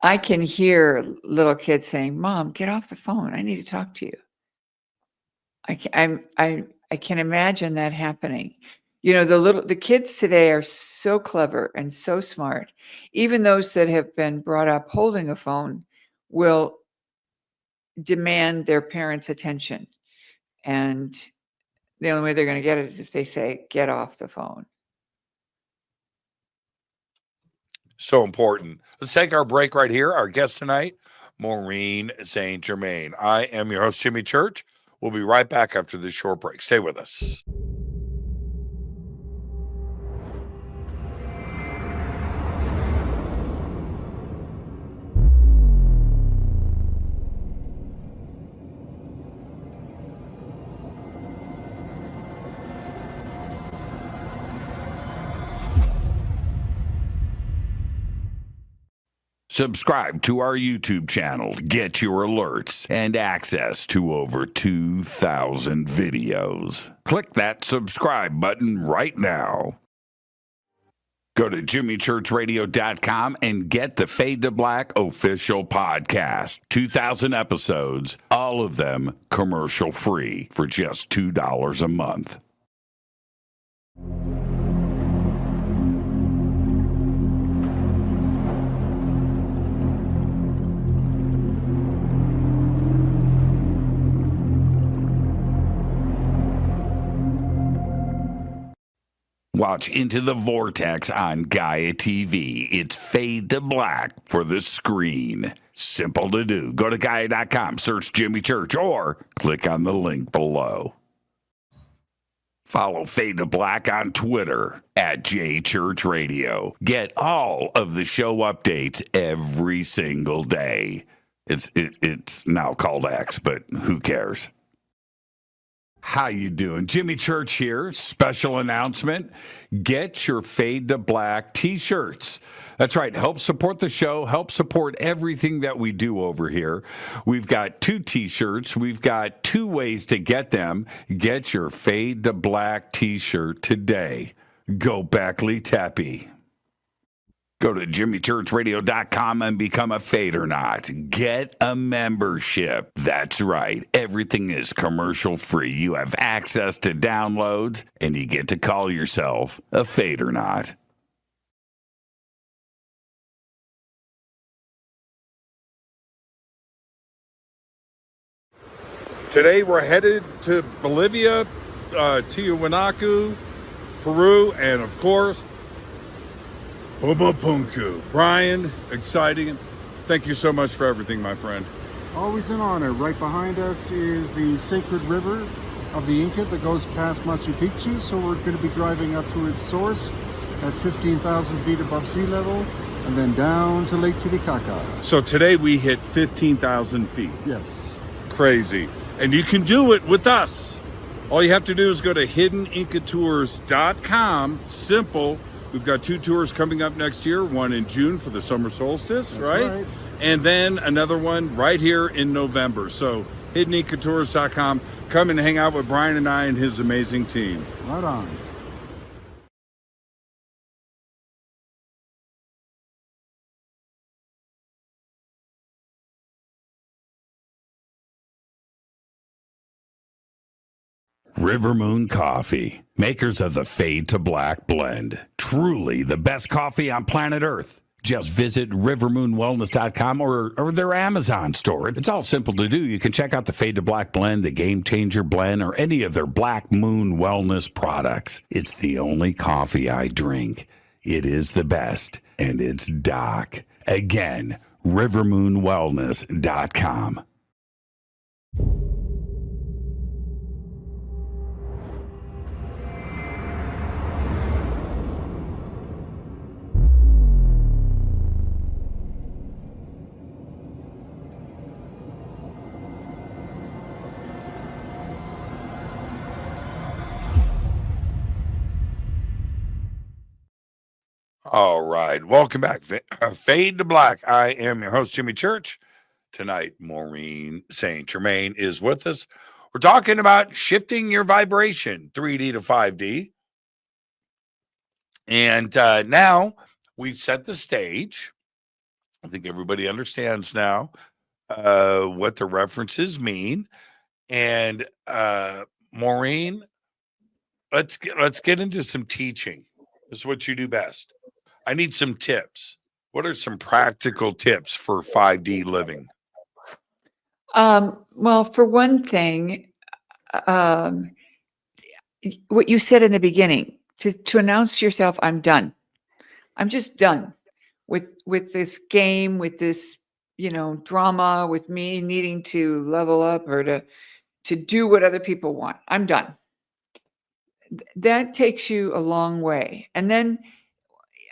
I can hear little kids saying, "Mom, get off the phone. I need to talk to you." I can imagine that happening. You know, the kids today are so clever and so smart. Even those that have been brought up holding a phone will demand their parents' attention. And the only way they're going to get it is if they say, "Get off the phone." So important. Let's take our break right here. Our guest tonight, Moren St Germain. I am your host, Jimmy Church. We'll be right back after this short break. Stay with us. Subscribe to our YouTube channel to get your alerts and access to over 2,000 videos. Click that subscribe button right now. Go to jimmychurchradio.com and get the Fade to Black official podcast. 2,000 episodes, all of them commercial free for just $2 a month. Watch Into the Vortex on Gaia TV. It's Fade to Black for the screen. Simple to do. Go to Gaia.com, search Jimmy Church, or click on the link below. Follow Fade to Black on Twitter at JChurchRadio. Get all of the show updates every single day. It's now called X, but who cares? How you doing? Jimmy Church here. Special announcement. Get your Fade to Black t-shirts. That's right. Help support the show. Help support everything that we do over here. We've got 2 t-shirts. We've got 2 ways to get them. Get your Fade to Black t-shirt today. Go Beckley Teppy. Go to jimmychurchradio.com and become a Fadernaut. Get a membership. That's right. Everything is commercial free. You have access to downloads, and you get to call yourself a Fadernaut. Today we're headed to Bolivia, Tiwanaku, Peru, and of course, Bumapunku. Brian, exciting. Thank you so much for everything, my friend. Always an honor. Right behind us is the sacred river of the Inca that goes past Machu Picchu. So we're going to be driving up to its source at 15,000 feet above sea level and then down to Lake Titicaca. So today we hit 15,000 feet. Yes. Crazy. And you can do it with us. All you have to do is go to hiddenincatours.com. Simple. We've got 2 tours coming up next year, one in June for the summer solstice, right? And then another one right here in November. So hiddenincatours.com. Come and hang out with Brian and I and his amazing team. Right on. River Moon Coffee, makers of the Fade to Black blend. Truly the best coffee on planet Earth. Just visit rivermoonwellness.com or their Amazon store. It's all simple to do. You can check out the Fade to Black blend, the Game Changer blend, or any of their Black Moon Wellness products. It's the only coffee I drink. It is the best, and it's Doc. Again, rivermoonwellness.com. All right. Welcome back. Fade to Black. I am your host, Jimmy Church. Tonight, Moren St Germain is with us. We're talking about shifting your vibration, 3D to 5D. And now we've set the stage. I think everybody understands now what the references mean. And Maureen, let's get into some teaching. This is what you do best. I need some tips. What are some practical tips for 5D living? Well, for one thing, what you said in the beginning, to announce to yourself, I'm done. I'm just done with this game, with this, drama, with me needing to level up or to do what other people want. I'm done. That takes you a long way. And then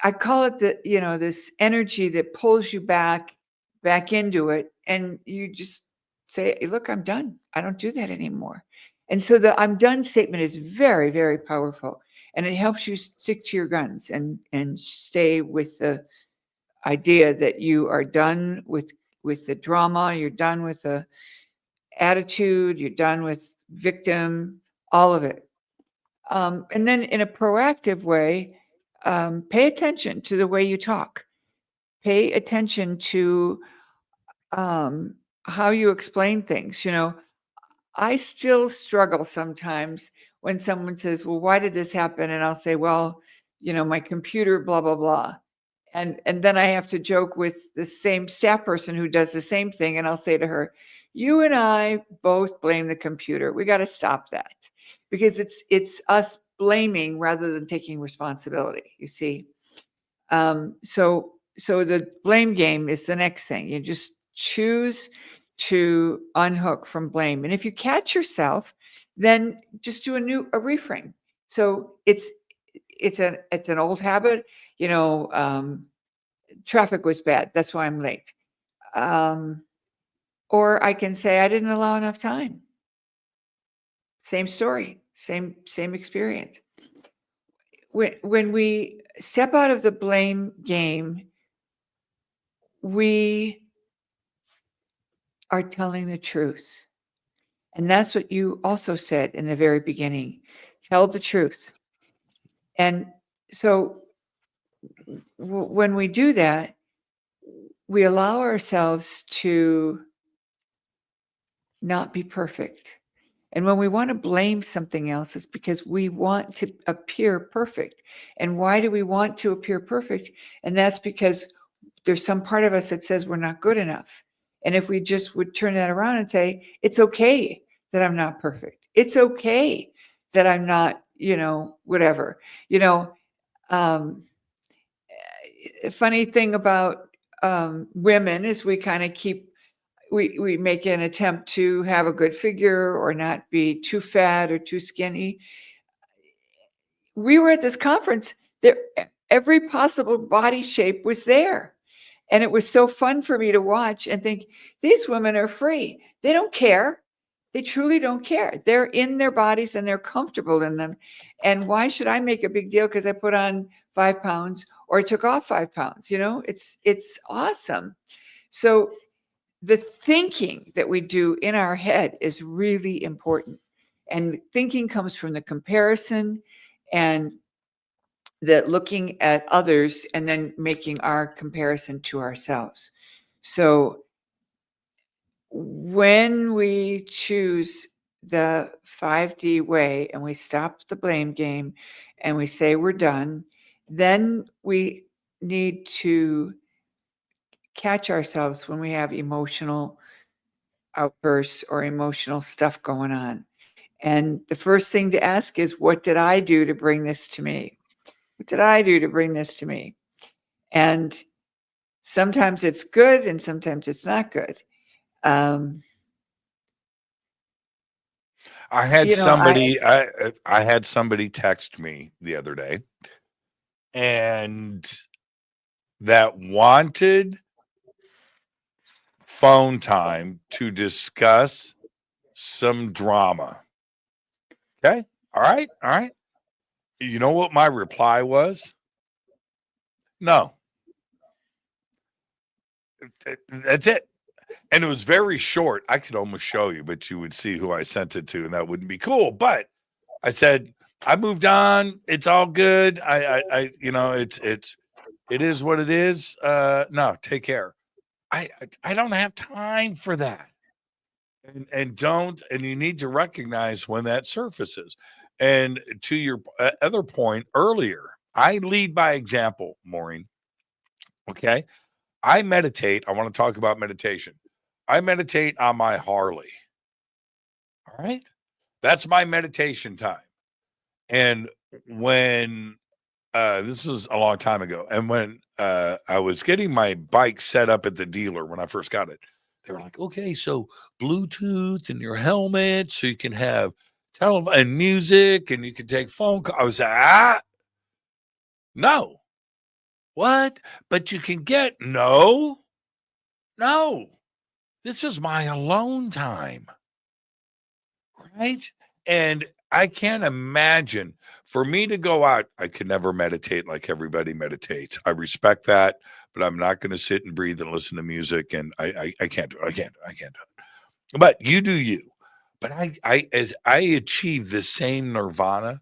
I call it this energy that pulls you back into it. And you just say, "Hey, look, I'm done. I don't do that anymore." And so the I'm done statement is very, very powerful. And it helps you stick to your guns and stay with the idea that you are done with the drama, you're done with the attitude, you're done with victim, all of it. And then in a proactive way, pay attention to the way you talk. Pay attention to how you explain things. I still struggle sometimes when someone says, "Well, why did this happen?" And I'll say, "Well, my computer, blah, blah, blah." And then I have to joke with the same staff person who does the same thing. And I'll say to her, "You and I both blame the computer. We got to stop that, because it's us blaming rather than taking responsibility, you see." So the blame game is the next thing. You just choose to unhook from blame. And if you catch yourself, then just do a reframe. So it's an old habit, traffic was bad, that's why I'm late. Or I can say I didn't allow enough time. Same story, same experience. When we step out of the blame game, we are telling the truth. And that's what you also said in the very beginning. Tell the truth. And so when we do that, we allow ourselves to not be perfect. And when we want to blame something else, it's because we want to appear perfect. And why do we want to appear perfect? And that's because there's some part of us that says we're not good enough. And if we just would turn that around and say, it's okay that I'm not perfect. It's okay that I'm not, whatever. Funny thing about women is we kind of we make an attempt to have a good figure or not be too fat or too skinny. We were at this conference, there, every possible body shape was there. And it was so fun for me to watch and think, these women are free. They don't care. They truly don't care. They're in their bodies and they're comfortable in them. And why should I make a big deal because I put on 5 pounds or I took off 5 pounds? It's awesome. So the thinking that we do in our head is really important. And thinking comes from the comparison and the looking at others and then making our comparison to ourselves. So when we choose the 5D way and we stop the blame game and we say we're done, then we need to catch ourselves when we have emotional outbursts or emotional stuff going on. And the first thing to ask is, what did I do to bring this to me? What did I do to bring this to me? And sometimes it's good and sometimes it's not good. I had somebody I had somebody text me the other day and that wanted phone time to discuss some drama. Okay. All right. You know what my reply was? No. That's it. And it was very short. I could almost show you, but you would see who I sent it to, and that wouldn't be cool. But I said, I moved on. It's all good. I it's It is what it is. No, take care. I don't have time for that. And you need to recognize when that surfaces. And to your other point earlier, I lead by example, Maureen. Okay. I meditate. I want to talk about meditation. I meditate on my Harley. All right. That's my meditation time. And when this is a long time ago, and when I was getting my bike set up at the dealer when I first got it, they were like, okay, so Bluetooth and your helmet, so you can have telephone and music, and you can take phone calls. I was like, no. What? But you can get no. This is my alone time. Right? And I can't imagine for me to go out. I could never meditate like everybody meditates. I respect that, but I'm not going to sit and breathe and listen to music. And I can't do it. I can't do it. But you do you. But as I achieve the same nirvana,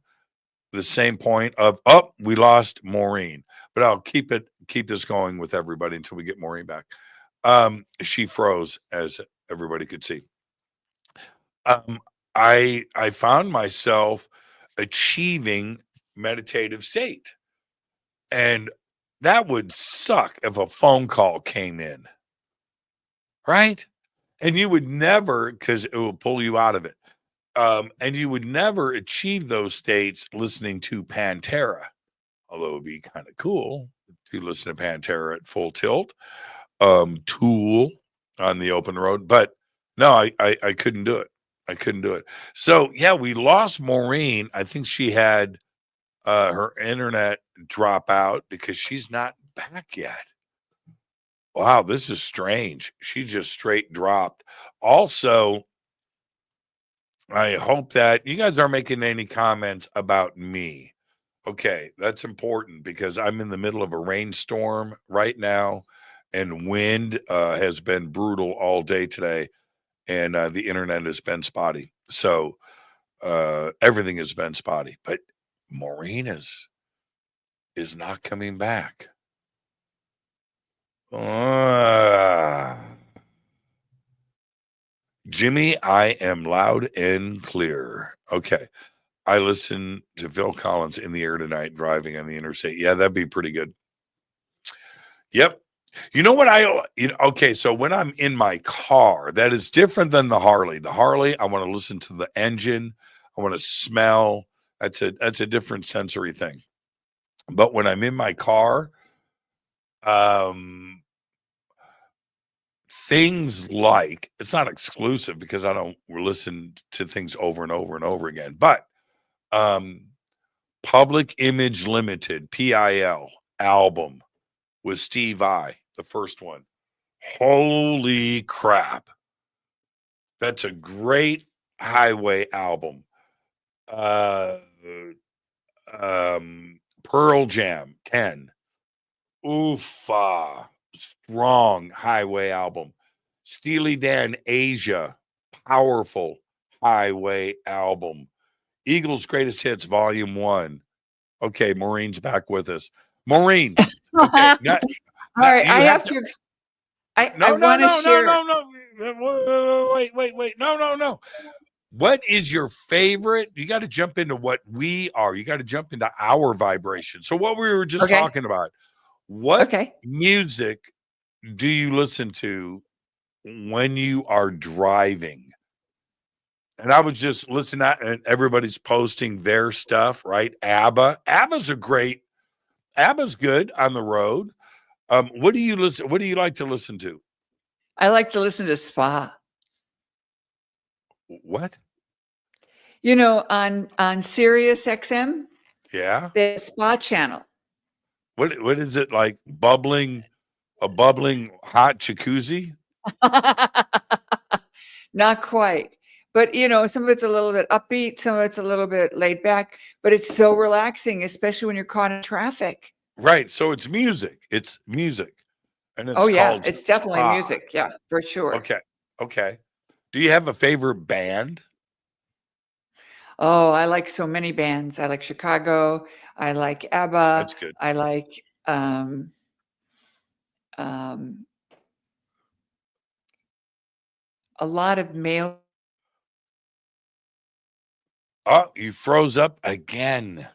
the same point of, we lost Maureen, but I'll keep this going with everybody until we get Maureen back. She froze, as everybody could see. I found myself achieving meditative state, and that would suck if a phone call came in, right? And you would never, because it will pull you out of it. And you would never achieve those states listening to Pantera, although it would be kind of cool to listen to Pantera at full tilt, Tool on the open road. But no, I couldn't do it. I couldn't do it. So yeah, we lost Maureen. I think she had her internet drop out because she's not back yet. Wow, this is strange. She just straight dropped. Also, I hope that you guys aren't making any comments about me. Okay, that's important because I'm in the middle of a rainstorm right now, and wind has been brutal all day today, and the internet has been spotty. So everything has been spotty. But Maureen is not coming back. Jimmy, I am loud and clear. Okay. I listen to Phil Collins in the air tonight driving on the interstate. Yeah, that'd be pretty good. Yep. You know what okay, so when I'm in my car, that is different than the Harley. The Harley, I want to listen to the engine. I want to smell. That's a different sensory thing. But when I'm in my car, things like, it's not exclusive because I don't listen to things over and over and over again, but Public Image Limited, PIL album with Steve I, the first one. Holy crap. That's a great highway album. Pearl Jam 10. Oofa. Strong highway album. Steely Dan Asia, powerful highway album. Eagles Greatest Hits Volume 1. Okay, Maureen's back with us. Maureen. Okay. All right, I have to. I want to share. No. Wait. No. What is your favorite? You got to jump into what we are. You got to jump into our vibration. So what we were just talking about. What music do you listen to when you are driving? And I was just listening at, and everybody's posting their stuff, right? ABBA's good on the road. What do you listen? What do you like to listen to? I like to listen to Spa. What? You know, on Sirius XM. Yeah. The Spa channel. What is it like? A bubbling hot jacuzzi? Not quite. But, you know, some of it's a little bit upbeat, some of it's a little bit laid back, but it's so relaxing, especially when you're caught in traffic. Right. So it's music. It's music. And it's it's definitely Spa. music. Yeah, for sure. Okay. Do you have a favorite band? Oh, I like so many bands. I like Chicago. I like ABBA. That's good. I like um, um, a lot of male. Oh, you froze up again.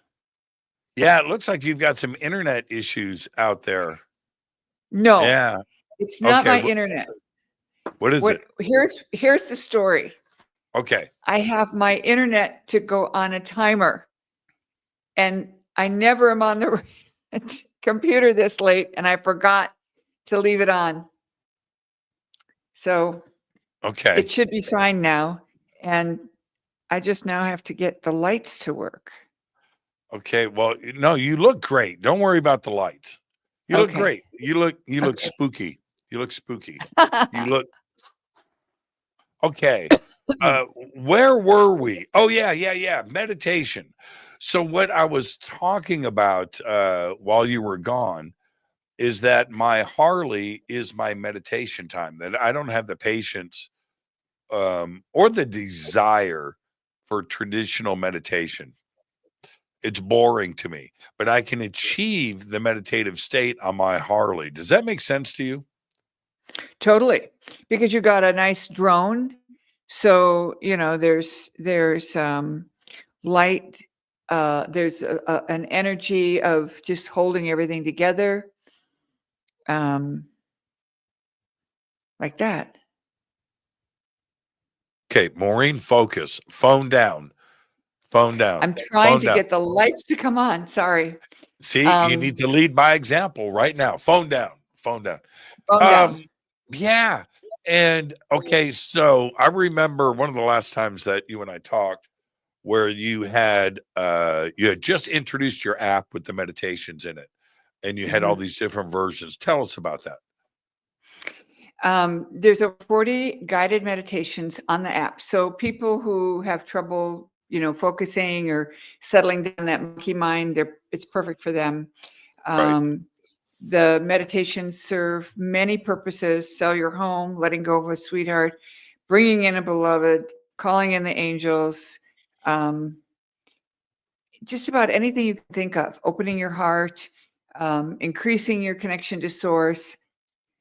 Yeah, it looks like you've got some internet issues out there. No, Yeah. it's not Okay. my internet. What is it? Here's the story. Okay. I have my internet to go on a timer, and I never am on the computer this late, and I forgot to leave it on. So Okay. it should be fine now, and I just now have to get the lights to work. Okay. Well, no, you look great. Don't worry about the lights. You look Okay. great. You look Okay. spooky. You look spooky. You look okay. Where were we? Oh, yeah. Meditation. So what I was talking about while you were gone is that my Harley is my meditation time, that I don't have the patience or the desire for traditional meditation. It's boring to me, but I can achieve the meditative state on my Harley. Does that make sense to you? Totally, because you got a nice drone, so there's light. There's an energy of just holding everything together, like that. Okay, Maureen, focus. Phone down. Phone down. I'm trying Phone to down. get the lights to come on. Sorry. See, you need to lead by example right now. Phone down. Phone down. Phone down. Yeah. And okay, so I remember one of the last times that you and I talked where you had just introduced your app with the meditations in it, and you had all these different versions. Tell us about that. There's over 40 guided meditations on the app. So people who have trouble, focusing or settling down that monkey mind, it's perfect for them. Right. The meditations serve many purposes: sell your home, letting go of a sweetheart, bringing in a beloved, calling in the angels, just about anything you can think of, opening your heart, increasing your connection to source.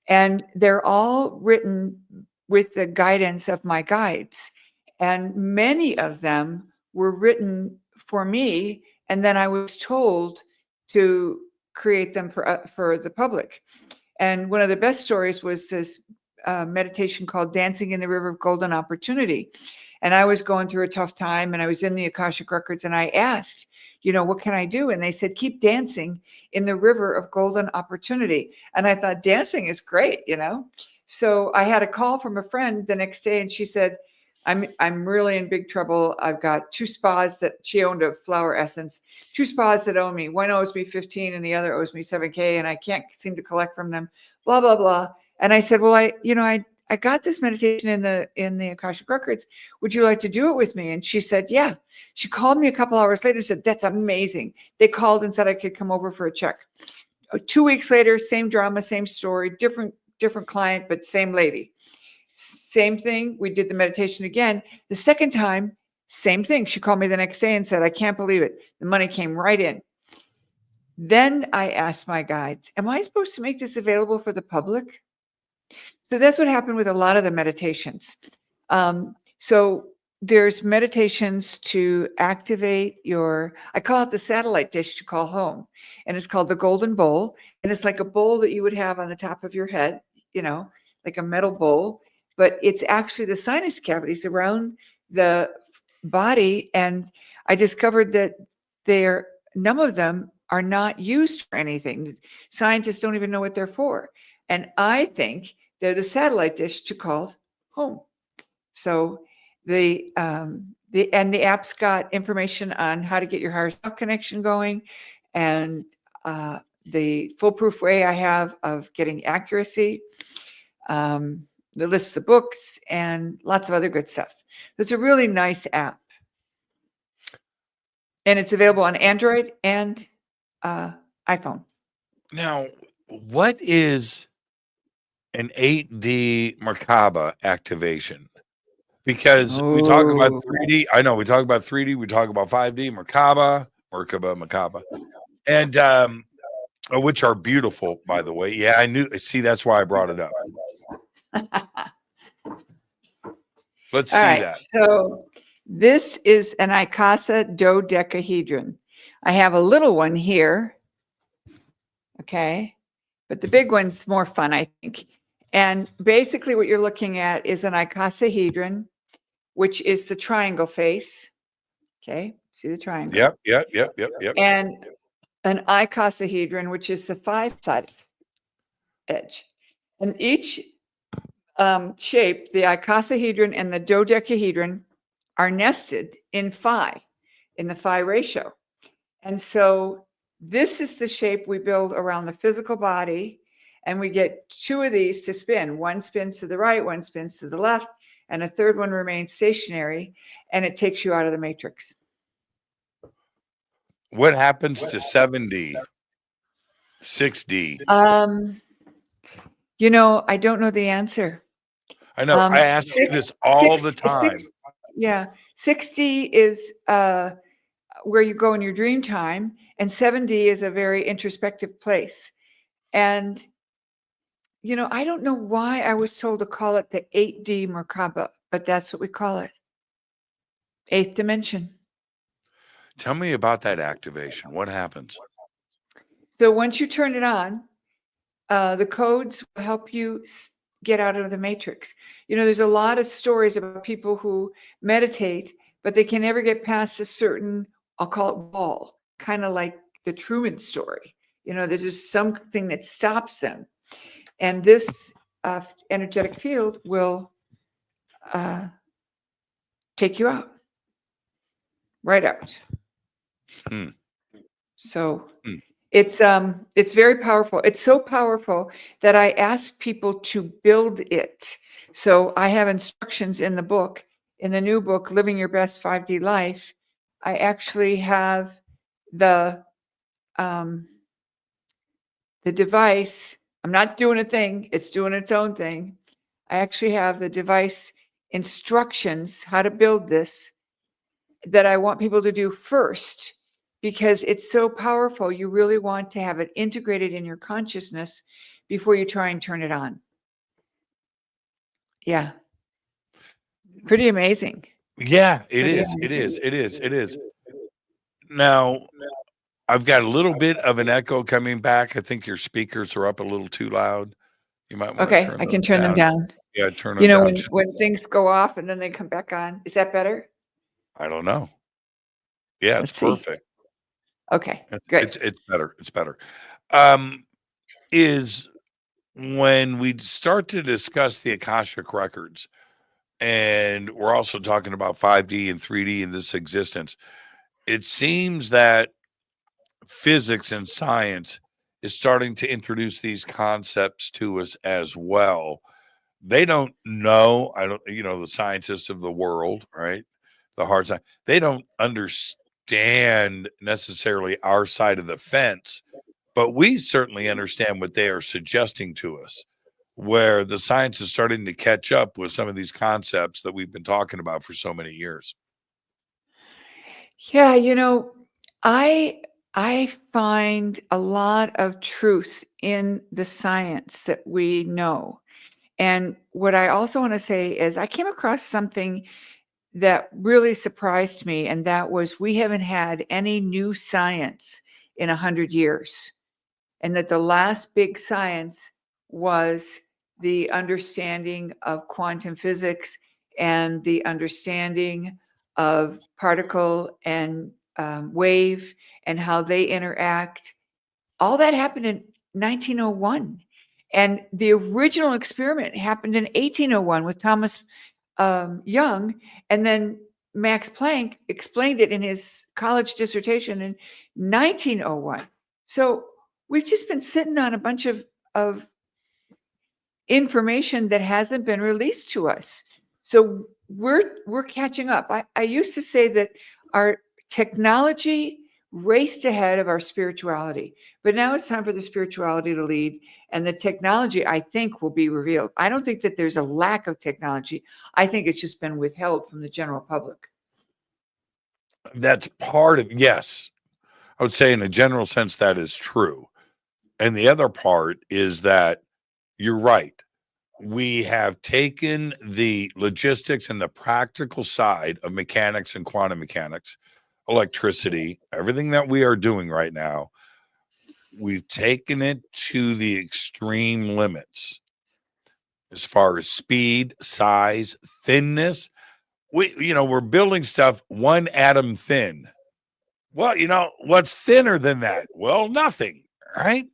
And they're all written with the guidance of my guides. And many of them were written for me. And then I was told to create them for the public. And one of the best stories was this meditation called Dancing in the River of Golden Opportunity. And I was going through a tough time, and I was in the Akashic Records, and I asked, what can I do? And they said, keep dancing in the river of golden opportunity. And I thought, dancing is great, So I had a call from a friend the next day, and she said, I'm really in big trouble. I've got two spas that she owned, a flower essence, two spas that owe me. One owes me 15 and the other owes me 7K, and I can't seem to collect from them, blah, blah, blah. And I said, well, I got this meditation in the Akashic Records. Would you like to do it with me? And she said, yeah. She called me a couple hours later and said, that's amazing. They called and said I could come over for a check. 2 weeks later, same drama, same story, different client, but same lady. Same thing. We did the meditation again. The second time, same thing. She called me the next day and said, I can't believe it. The money came right in. Then I asked my guides, am I supposed to make this available for the public? So that's what happened with a lot of the meditations. So there's meditations to activate I call it the satellite dish to call home. And it's called the Golden Bowl. And it's like a bowl that you would have on the top of your head, like a metal bowl. But it's actually the sinus cavities around the body. And I discovered that none of them are not used for anything. Scientists don't even know what they're for. And I think they're the satellite dish to call home. So the app's got information on how to get your higher self connection going, and the foolproof way I have of getting accuracy. The list the books and lots of other good stuff. It's a really nice app, and it's available on Android and iPhone. Now, what is an 8D Maraba activation? Because we talk about 3D. I know we talk about 3D. We talk about 5D Maraba. And which are beautiful, by the way. Yeah, I knew. See, that's why I brought it up. Let's All see right, that. so this is an Icasa dodecahedron. I have a little one here, okay, but the big one's more fun, I think. And basically what you're looking at is an icosahedron, which is the triangle face, okay, see the triangle? Yep. And an icosahedron, which is the five-sided edge. And each shape, the icosahedron and the dodecahedron, are nested in phi, in the phi ratio. And so this is the shape we build around the physical body, and we get two of these to spin. One spins to the right, one spins to the left, and a third one remains stationary, and it takes you out of the matrix. What happens to 7D, 6D? You know, I don't know the answer. I know. I ask you this all the time. 60 is where you go in your dream time, and 7D is a very introspective place. And, you know, I don't know why I was told to call it the 8D Maraba, but that's what we call it. 8th dimension. Tell me about that activation. What happens? So once you turn it on, the codes will help you get out of the matrix. You know, there's a lot of stories about people who meditate, but they can never get past a certain, I'll call it wall, kind of like the Truman story. You know, there's just something that stops them. And this energetic field will take you out, right out. So it's very powerful. It's so powerful that I ask people to build it. So I have instructions in the book, in the new book, Living Your Best 5D Life. I actually have the device. I'm not doing a thing. It's doing its own thing. I actually have the device instructions, how to build this, that I want people to do first, because it's so powerful. You really want to have it integrated in your consciousness before you try and turn it on. Yeah. Pretty amazing. Yeah, it is. Now, I've got a little bit of an echo coming back. I think your speakers are up a little too loud. You might want to turn them down. I can turn them down. Yeah, turn them down. You know, when things go off and then they come back on. Is that better? I don't know. Yeah, it's perfect. Okay, good. It's better. It's better. Is when we start to discuss the Akashic Records, and we're also talking about 5D and 3D in this existence, it seems that physics and science is starting to introduce these concepts to us as well. They don't know, the scientists of the world, right? The hard side, they don't understand necessarily our side of the fence, but we certainly understand what they are suggesting to us, where the science is starting to catch up with some of these concepts that we've been talking about for so many years. Yeah, you know, I find a lot of truth in the science that we know. And what I also want to say is I came across something that really surprised me, and that was we haven't had any new science in 100 years. And that the last big science was the understanding of quantum physics and the understanding of particle and wave and how they interact. All that happened in 1901. And the original experiment happened in 1801 with Thomas Young. And then Max Planck explained it in his college dissertation in 1901. So we've just been sitting on a bunch of information that hasn't been released to us. So we're catching up. I used to say that our technology raced ahead of our spirituality, but now it's time for the spirituality to lead, and the technology, I think, will be revealed. I don't think that there's a lack of technology. I think it's just been withheld from the general public. That's part of, yes, I would say in a general sense that is true. And the other part is that you're right. We have taken the logistics and the practical side of mechanics and quantum mechanics, electricity, everything that we are doing right now. We've taken it to the extreme limits as far as speed, size, thinness. We're building stuff 1 atom thin. Well, what's thinner than that? Well, nothing, right?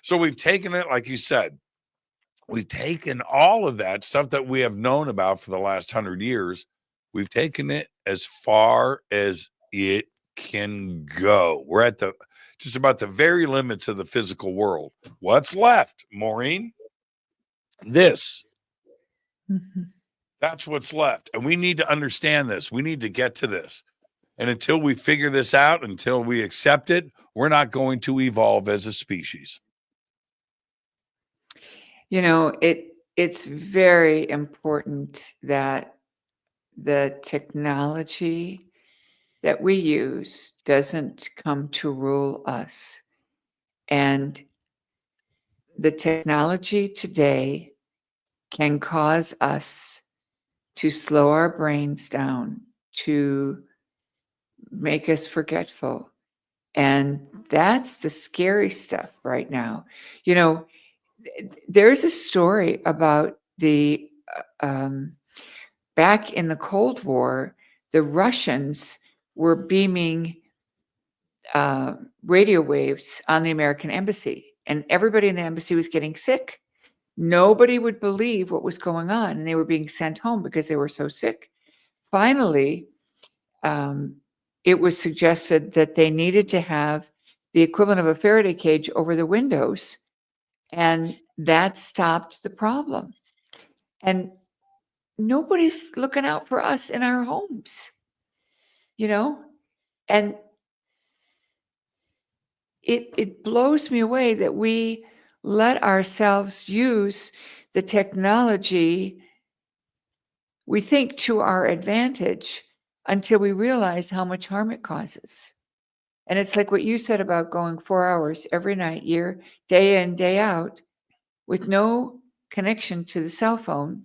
So we've taken it, like you said, we've taken all of that stuff that we have known about for the last 100 years. We've taken it as far as it can go. We're at just about the very limits of the physical world. What's left, Maureen? This. That's what's left. And we need to understand this. We need to get to this. And until we figure this out, until we accept it, we're not going to evolve as a species. It's very important that the technology that we use doesn't come to rule us. And the technology today can cause us to slow our brains down, to make us forgetful. And that's the scary stuff right now. There's a story about the back in the Cold War, the Russians were beaming radio waves on the American embassy, and everybody in the embassy was getting sick. Nobody would believe what was going on, and they were being sent home because they were so sick. Finally, it was suggested that they needed to have the equivalent of a Faraday cage over the windows, and that stopped the problem. And nobody's looking out for us in our homes, and it blows me away that we let ourselves use the technology, we think, to our advantage until we realize how much harm it causes. And it's like what you said about going 4 hours every night, day in, day out, with no connection to the cell phone.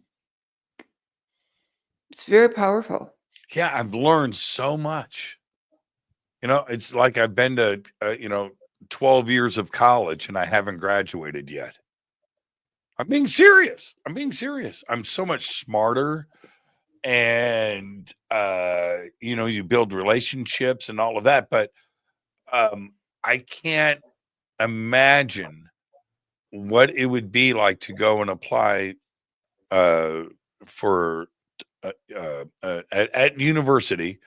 It's very powerful. Yeah, I've learned so much. It's like I've been to, 12 years of college and I haven't graduated yet. I'm being serious. I'm so much smarter. And, you build relationships and all of that. But I can't imagine what it would be like to go and apply for at university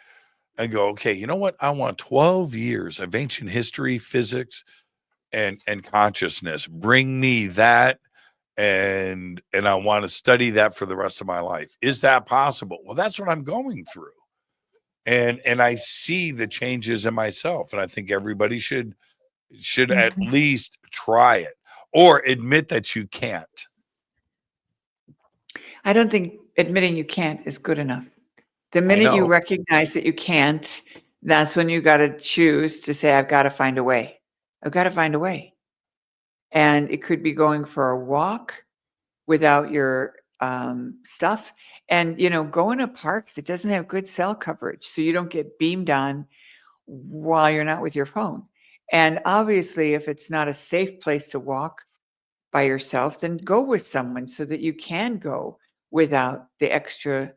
and go, okay, you know what? I want 12 years of ancient history, physics, and consciousness. Bring me that. And I want to study that for the rest of my life. Is that possible? Well, that's what I'm going through. And I see the changes in myself. And I think everybody should at least try it or admit that you can't. I don't think admitting you can't is good enough. The minute you recognize that you can't, that's when you got to choose to say, I've got to find a way. I've got to find a way. And it could be going for a walk without your stuff. And, go in a park that doesn't have good cell coverage so you don't get beamed on while you're not with your phone. And obviously, if it's not a safe place to walk by yourself, then go with someone so that you can go without the extra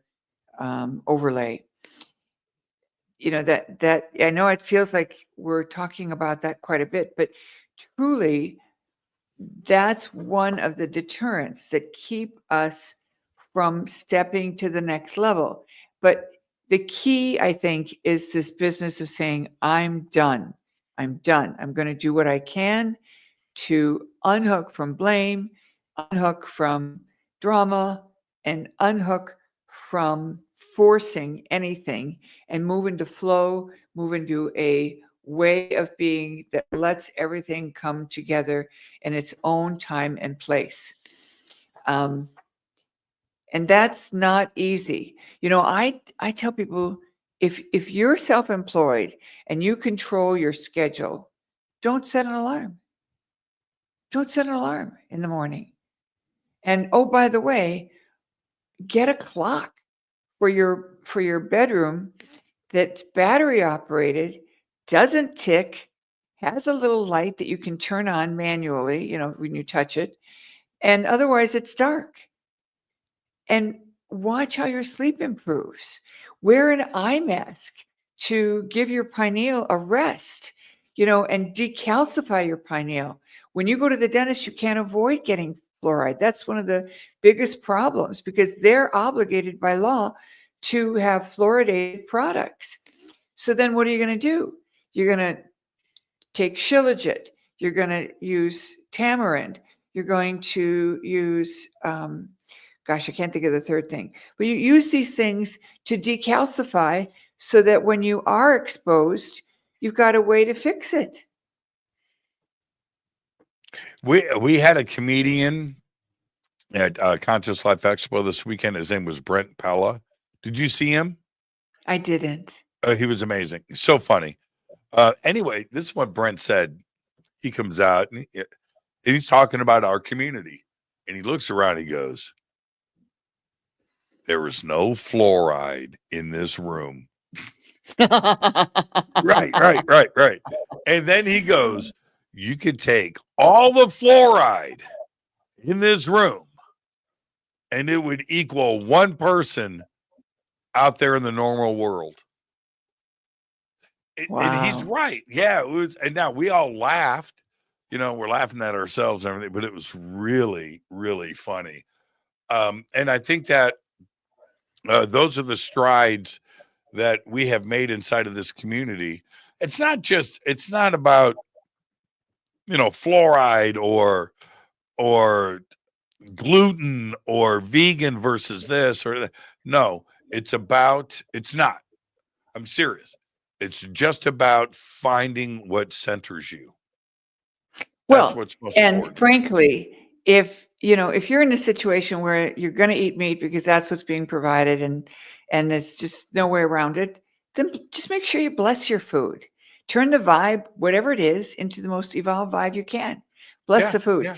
overlay. That I know it feels like we're talking about that quite a bit, but truly, that's one of the deterrents that keep us from stepping to the next level. But the key, I think, is this business of saying, I'm done. I'm going to do what I can to unhook from blame, unhook from drama, and unhook from forcing anything and move into flow, move into a way of being that lets everything come together in its own time and place. And that's not easy. I tell people, if you're self-employed and you control your schedule, don't set an alarm. Don't set an alarm in the morning. And oh, by the way, get a clock for your bedroom that's battery operated, doesn't tick, has a little light that you can turn on manually, when you touch it, and otherwise it's dark. And watch how your sleep improves. Wear an eye mask to give your pineal a rest, and decalcify your pineal. When you go to the dentist, you can't avoid getting fluoride. That's one of the biggest problems because they're obligated by law to have fluoridated products. So then what are you going to do? You're going to take Shilajit. You're going to use tamarind. You're going to use, I can't think of the third thing. But you use these things to decalcify so that when you are exposed, you've got a way to fix it. We had a comedian at Conscious Life Expo this weekend. His name was Brent Pella. Did you see him? I didn't. He was amazing. So funny. Anyway, this is what Brent said. He comes out and he's talking about our community. And he looks around and he goes, there is no fluoride in this room. Right. And then he goes, you could take all the fluoride in this room and it would equal one person out there in the normal world. Wow. And he's right. Yeah, it was. And now we all laughed, we're laughing at ourselves and everything, but it was really, really funny. And I think that those are the strides that we have made inside of this community. It's not about, fluoride or gluten or vegan versus this or that. No, it's not. I'm serious. It's just about finding what centers you. That's what's most important. Frankly, if you're in a situation where you're going to eat meat because that's what's being provided and there's just no way around it, then just make sure you bless your food. Turn the vibe, whatever it is, into the most evolved vibe you can. Bless the food. Yeah.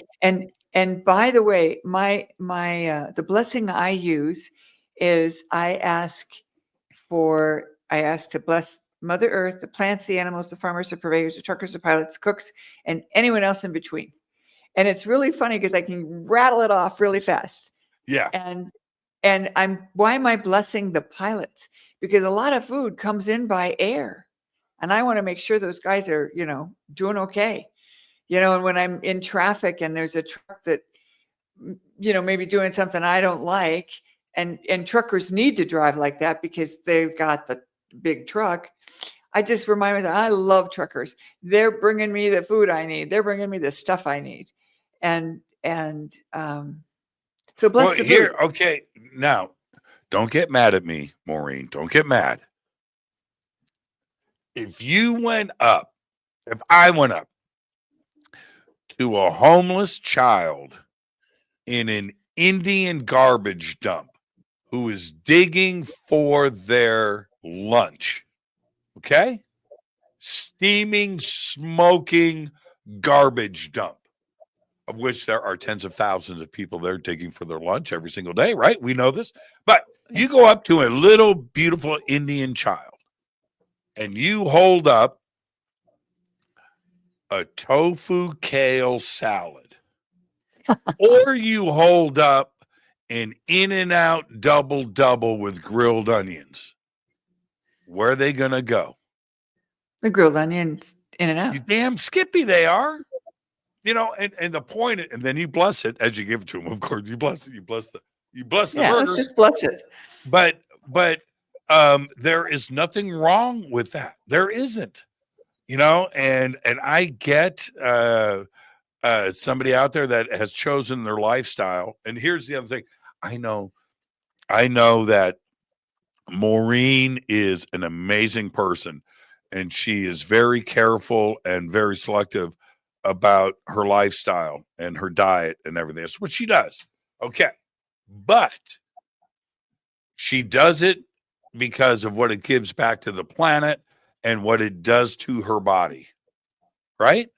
And by the way, the blessing I use is I ask to bless Mother Earth, the plants, the animals, the farmers, the purveyors, the truckers, the pilots, the cooks, and anyone else in between. And it's really funny because I can rattle it off really fast. Yeah. And why am I blessing the pilots? Because a lot of food comes in by air. And I want to make sure those guys are, doing okay. And when I'm in traffic and there's a truck that, maybe doing something I don't like, and truckers need to drive like that because they've got the big truck. I just remind myself, I love truckers. They're bringing me the food I need. They're bringing me the stuff I need. So bless the food. Okay. Now, don't get mad at me, Maureen. Don't get mad. If I went up to a homeless child in an Indian garbage dump who is digging for their lunch, okay? Steaming, smoking garbage dump, of which there are tens of thousands of people there digging for their lunch every single day, right? We know this. But you go up to a little beautiful Indian child and you hold up a tofu kale salad, or you hold up an In-N-Out double with grilled onions. Where are they going to go? The grilled onions, In-N-Out. You damn skippy they are. And the point, and then you bless it as you give it to them. Of course, you bless it. You bless the burger. Let's just bless it. But there is nothing wrong with that. There isn't. And I get somebody out there that has chosen their lifestyle. And here's the other thing. I know that Maureen is an amazing person, and she is very careful and very selective about her lifestyle and her diet and everything. That's what she does. Okay. But she does it because of what it gives back to the planet and what it does to her body. Right?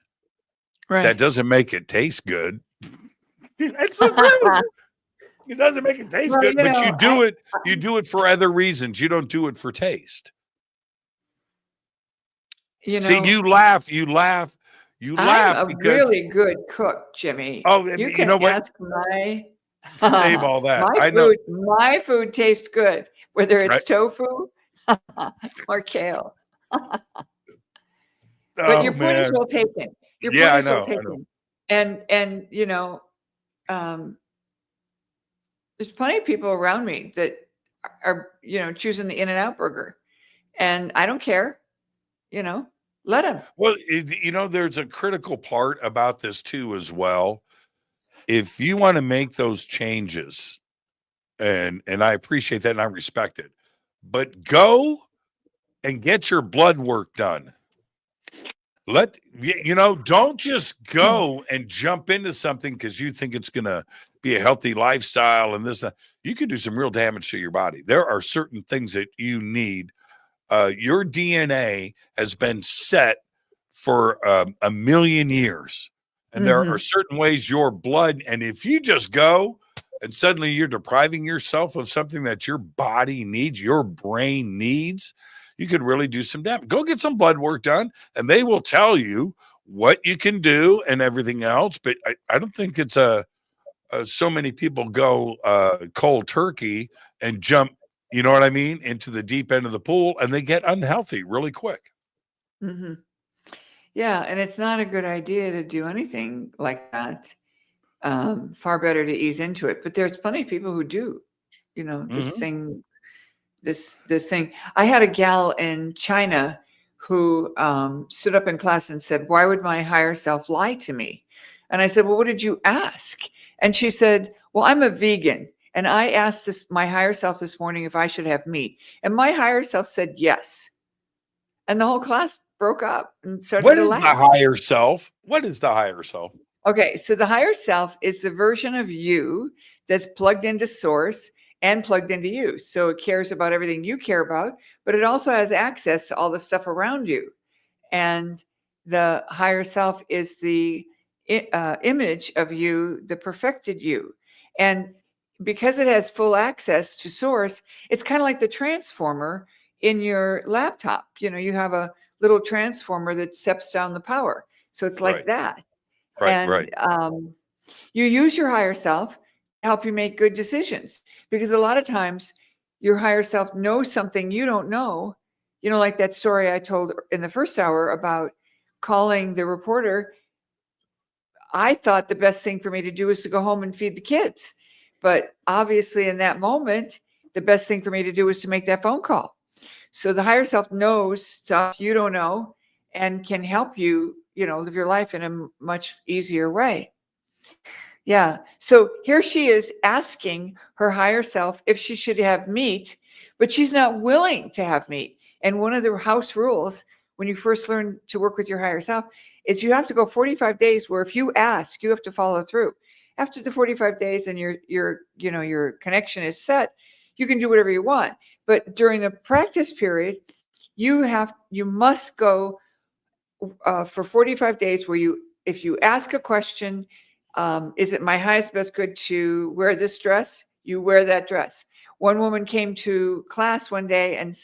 That doesn't make it taste good. That's the truth. It doesn't make it taste good, but you do it for other reasons. You don't do it for taste. See, you laugh. I'm a because really good cook, Jimmy. Oh, You you can know what? ask my Save all that. my I know. My food tastes good, whether it's Right. tofu or kale. But Oh, your point is man. well taken. Your Yeah, point I is well know. taken. And there's plenty of people around me that are choosing the In-N-Out burger, and I don't care. Let them. Well, there's a critical part about this too, as well. If you want to make those changes, and I appreciate that and I respect it, but go and get your blood work done. Don't just go and jump into something because you think it's going to be a healthy lifestyle and this. You could do some real damage to your body. There are certain things that you need. Your DNA has been set for a million years. And there are certain ways your blood, and if you just go and suddenly you're depriving yourself of something that your body needs, your brain needs, you could really do some damage. Go get some blood work done, and they will tell you what you can do and everything else. But I don't think it's so many people go cold turkey and jump, you know what I mean, into the deep end of the pool, and they get unhealthy really quick. Mm-hmm. Yeah, and it's not a good idea to do anything like that. Far better to ease into it. But there's plenty of people who do, this thing. I had a gal in China who stood up in class and said, "Why would my higher self lie to me?" And I said, "Well, what did you ask?" And she said, "Well, I'm a vegan. And I asked my higher self this morning if I should have meat. And my higher self said yes." And the whole class broke up and started to laugh. What is the higher self? What is the higher self? Okay, so the higher self is the version of you that's plugged into source and plugged into you. So it cares about everything you care about, but it also has access to all the stuff around you. And the higher self is the image of you, the perfected you. And because it has full access to source, it's kind of like the transformer in your laptop. You have a little transformer that steps down the power. So it's like that. Right. You use your higher self to help you make good decisions, because a lot of times your higher self knows something you don't know. Like that story I told in the first hour about calling the reporter. I thought the best thing for me to do was to go home and feed the kids. But obviously in that moment, the best thing for me to do was to make that phone call. So the higher self knows stuff you don't know and can help you, live your life in a much easier way. Yeah. So here she is asking her higher self if she should have meat, but she's not willing to have meat. And one of the house rules when you first learn to work with your higher self is you have to go 45 days where if you ask, you have to follow through. After the 45 days and your connection is set, you can do whatever you want. But during the practice period, you must go for 45 days where if you ask a question, is it my highest best good to wear this dress? You wear that dress. One woman came to class one day and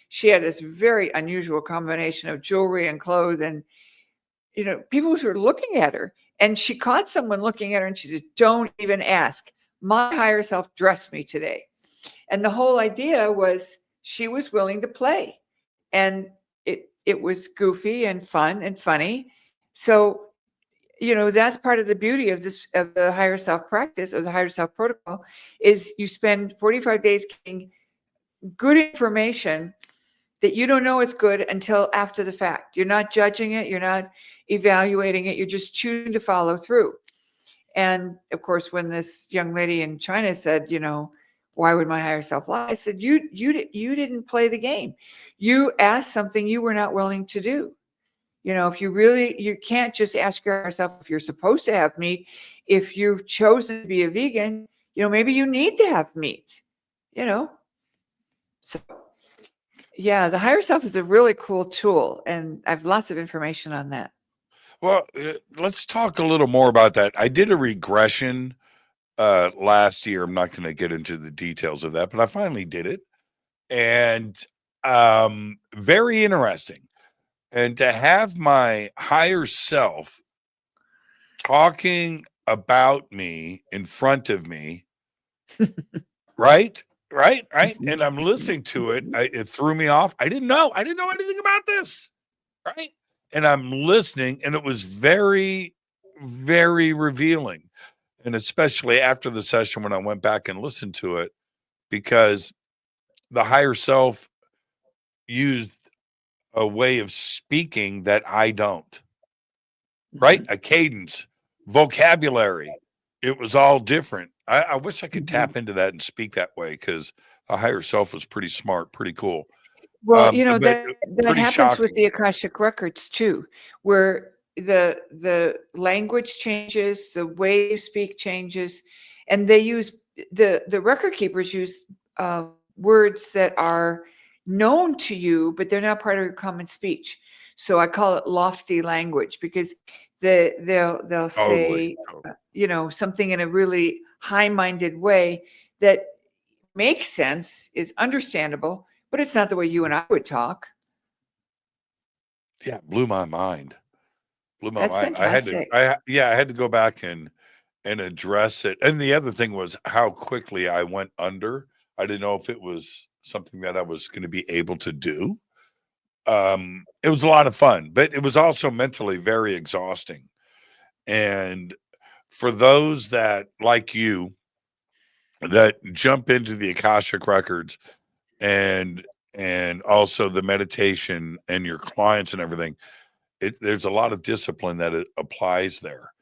she had this very unusual combination of jewelry and clothes, and people were looking at her, and she caught someone looking at her and she said, "Don't even ask. My higher self dressed me today." And the whole idea was she was willing to play, and it was goofy and fun and funny. So, that's part of the beauty of the higher self practice, or the higher self protocol, is you spend 45 days getting good information that you don't know it's good until after the fact. You're not judging it. You're not evaluating it. You're just choosing to follow through. And of course, when this young lady in China said, "Why would my higher self lie?" I said, you didn't play the game. You asked something you were not willing to do. If you can't just ask yourself if you're supposed to have meat. If you've chosen to be a vegan, maybe you need to have meat, So yeah, the higher self is a really cool tool, and I have lots of information on that. Well, let's talk a little more about that. I did a regression last year. I'm not going to get into the details of that, but I finally did it, and very interesting. And to have my higher self talking about me in front of me, right? Right? And I'm listening to it. It threw me off. I didn't know anything about this. Right? And I'm listening, and it was very, very revealing. And especially after the session when I went back and listened to it, because the higher self used a way of speaking that I don't, right? A cadence, vocabulary. It was all different. I wish I could tap into that and speak that way, because the higher self was pretty smart, pretty cool. Well, But that pretty happens with shocking. the Akashic Records too, where the language changes, the way you speak changes, and they use the record keepers use words that are known to you, but they're not part of your common speech. So I call it lofty language, because they'll say Totally. something in a really high-minded way that makes sense, is understandable, but it's not the way you and I would talk. Yeah, blew my mind. Blew my That's mind. I fantastic. had to go back and address it. And the other thing was how quickly I went under. I didn't know if it was something that I was going to be able to do. It was a lot of fun, but it was also mentally very exhausting. And for those that, like you, that jump into the Akashic Records and also the meditation and your clients and everything, there's a lot of discipline that it applies there,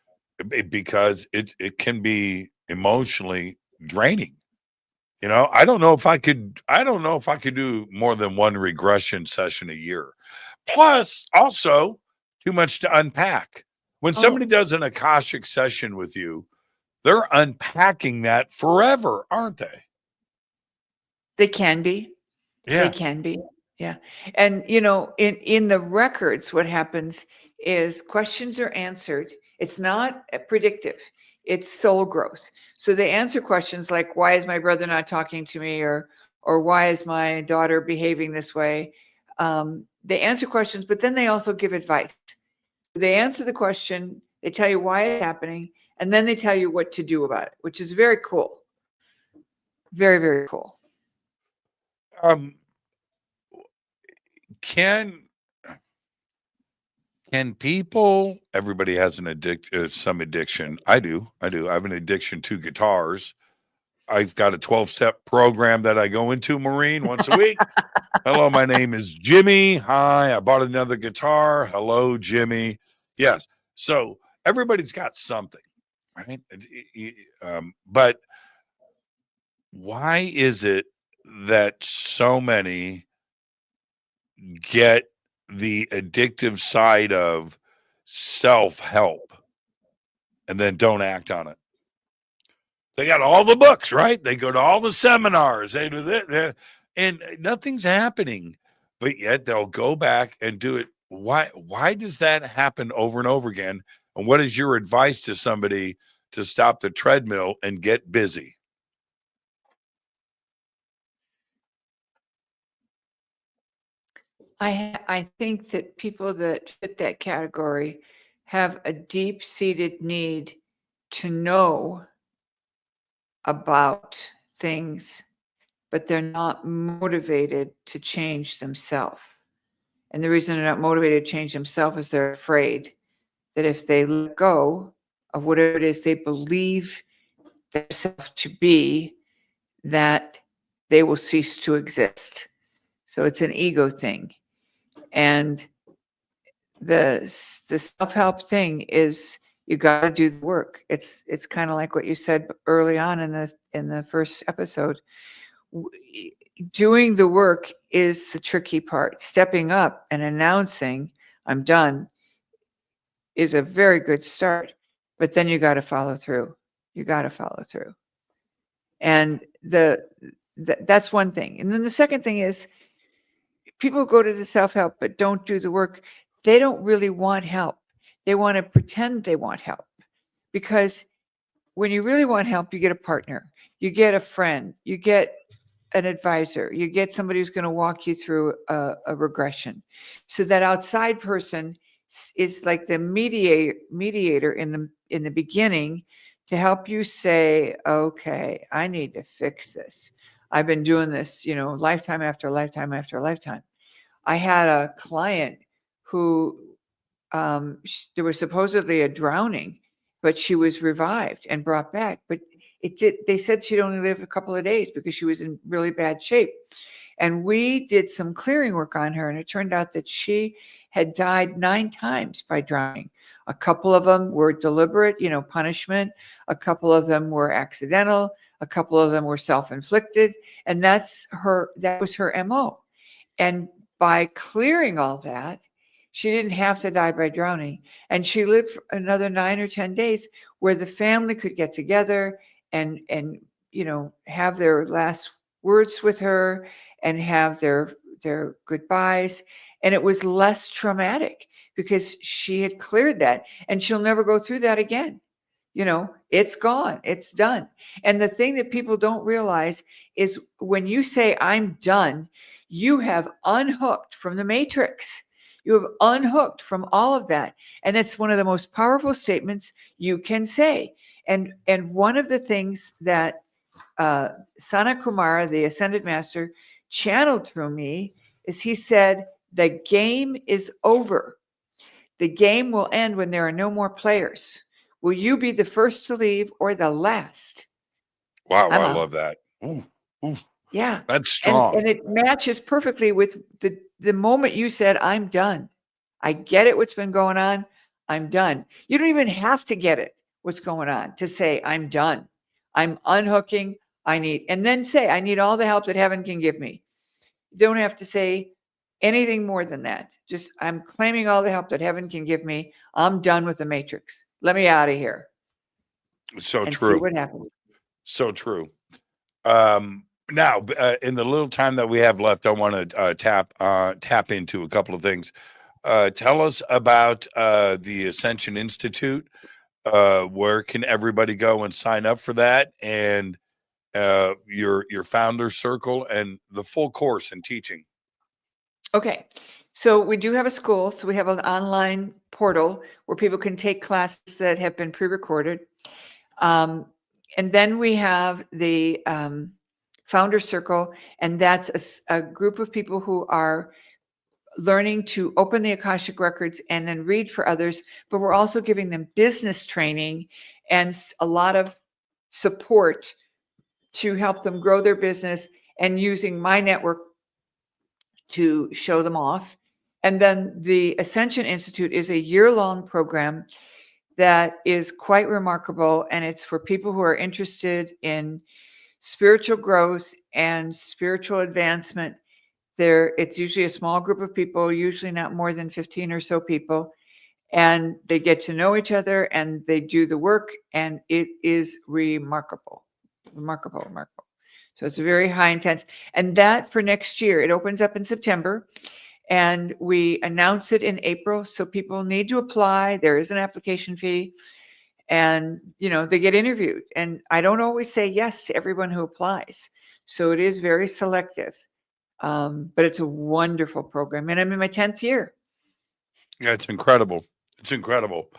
because it can be emotionally draining. I don't know if I could do more than one regression session a year. Plus, also too much to unpack. When somebody Oh, does an Akashic session with you, they're unpacking that forever, aren't they? they can be. They Yeah. can be. Yeah. And in the records, what happens is questions are answered. It's not predictive. It's soul growth. So they answer questions like, why is my brother not talking to me, or why is my daughter behaving this way? They answer questions, but then they also give advice. They answer the question, they tell you why it's happening, and then they tell you what to do about it, which is very cool. Very, very cool. Um, can people? Everybody has some addiction. I do. I have an addiction to guitars. I've got a 12-step program that I go into, Maureen, once a week. Hello, my name is Jimmy. Hi, I bought another guitar. Hello, Jimmy. Yes. So everybody's got something, right? But why is it that so many get the addictive side of self-help and then don't act on it? They got all the books, right? They go to all the seminars. They do that, and nothing's happening. But yet they'll go back and do it. Why does that happen over and over again? And what is your advice to somebody to stop the treadmill and get busy? I think that people that fit that category have a deep-seated need to know about things, but they're not motivated to change themselves. And the reason they're not motivated to change themselves is they're afraid that if they let go of whatever it is they believe themselves to be, that they will cease to exist. So it's an ego thing. And the self-help thing is, you got to do the work. It's kind of like what you said early on in the first episode. Doing the work is the tricky part. Stepping up and announcing I'm done is a very good start, but then you got to follow through. And that's one thing. And then the second thing is, people go to the self-help but don't do the work. They don't really want help. they want to pretend they want help. Because when you really want help, you get a partner, you get a friend, you get an advisor, you get somebody who's going to walk you through a regression. So that outside person is like the mediator in the beginning to help you say, okay, I need to fix this. I've been doing this, lifetime after lifetime after lifetime. I had a client who there was supposedly a drowning, but she was revived and brought back. But they said she'd only lived a couple of days because she was in really bad shape. And we did some clearing work on her, and it turned out that she had died 9 times by drowning. A couple of them were deliberate, punishment. A couple of them were accidental. A couple of them were self-inflicted. And that was her MO. And by clearing all that, she didn't have to die by drowning. And she lived for another 9 or 10 days where the family could get together and have their last words with her and have their goodbyes. And it was less traumatic because she had cleared that, and she'll never go through that again. It's gone, it's done. And the thing that people don't realize is when you say, I'm done, you have unhooked from the matrix. You have unhooked from all of that. And it's one of the most powerful statements you can say. And one of the things that Sanat Kumara, the Ascended Master, channeled through me is he said, the game is over. The game will end when there are no more players. Will you be the first to leave or the last? Wow, I love that. Ooh. Yeah. That's strong. And it matches perfectly with the moment you said, I'm done. I get it, what's been going on. I'm done. You don't even have to get it, what's going on, to say, I'm done. I'm unhooking. And then say, I need all the help that heaven can give me. You don't have to say anything more than that. Just, I'm claiming all the help that heaven can give me. I'm done with the matrix. Let me out of here. So and true. See what happens. So true. Now, in the little time that we have left, I want to tap into a couple of things. Tell us about the Ascension Institute. Where can everybody go and sign up for that? And your founder circle and the full course and teaching. Okay. So we do have a school. So we have an online portal where people can take classes that have been pre-recorded. And then we have the founder circle, and that's a group of people who are learning to open the Akashic Records and then read for others. But we're also giving them business training and a lot of support to help them grow their business and using my network to show them off. And then the Ascension Institute is a year-long program that is quite remarkable. And it's for people who are interested in spiritual growth and spiritual advancement. It's usually a small group of people, usually not more than 15 or so people. And they get to know each other and they do the work. And it is remarkable. So it's very high intense. And that for next year, it opens up in September. And we announce it in April. So people need to apply. There is an application fee. And, they get interviewed. And I don't always say yes to everyone who applies. So it is very selective. But it's a wonderful program. And I'm in my 10th year. Yeah, it's incredible. It's incredible.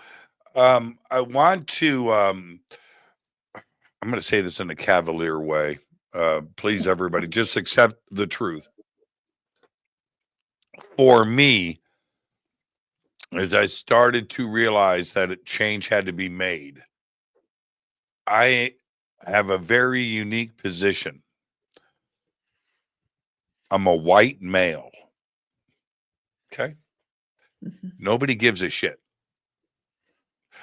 I want to, I'm going to say this in a cavalier way. Please, everybody, just accept the truth. For me, as I started to realize that a change had to be made, I have a very unique position. I'm a white male. Okay. Mm-hmm. Nobody gives a shit.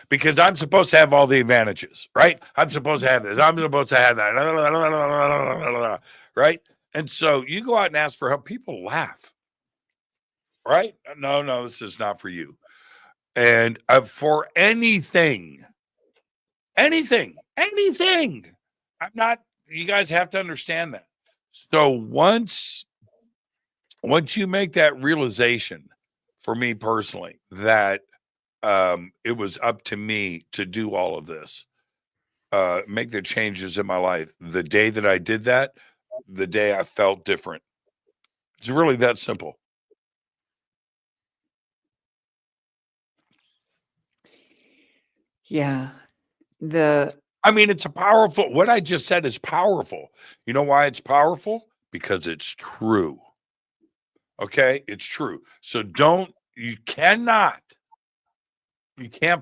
Because I'm supposed to have all the advantages, right? I'm supposed to have this. I'm supposed to have that. Right? And so you go out and ask for help. People laugh. Right? No, this is not for you. And for anything, I'm not, you guys have to understand that. So once you make that realization, for me personally, that it was up to me to do all of this, make the changes in my life. The day that I did that, the day I felt different. It's really that simple. Yeah. I mean, it's a powerful, what I just said is powerful. You know why it's powerful? Because it's true. Okay? It's true. So you can't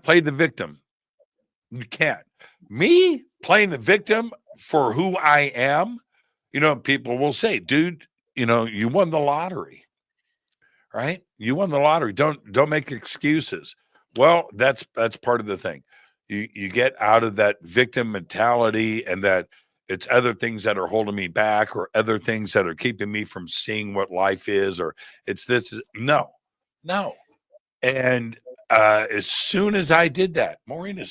play the victim. You can't. Me playing the victim for who I am, people will say, dude, you won the lottery, right? You won the lottery. Don't make excuses. Well, that's part of the thing. You get out of that victim mentality, and that it's other things that are holding me back, or other things that are keeping me from seeing what life is, or it's this. No. And as soon as I did that, Maureen,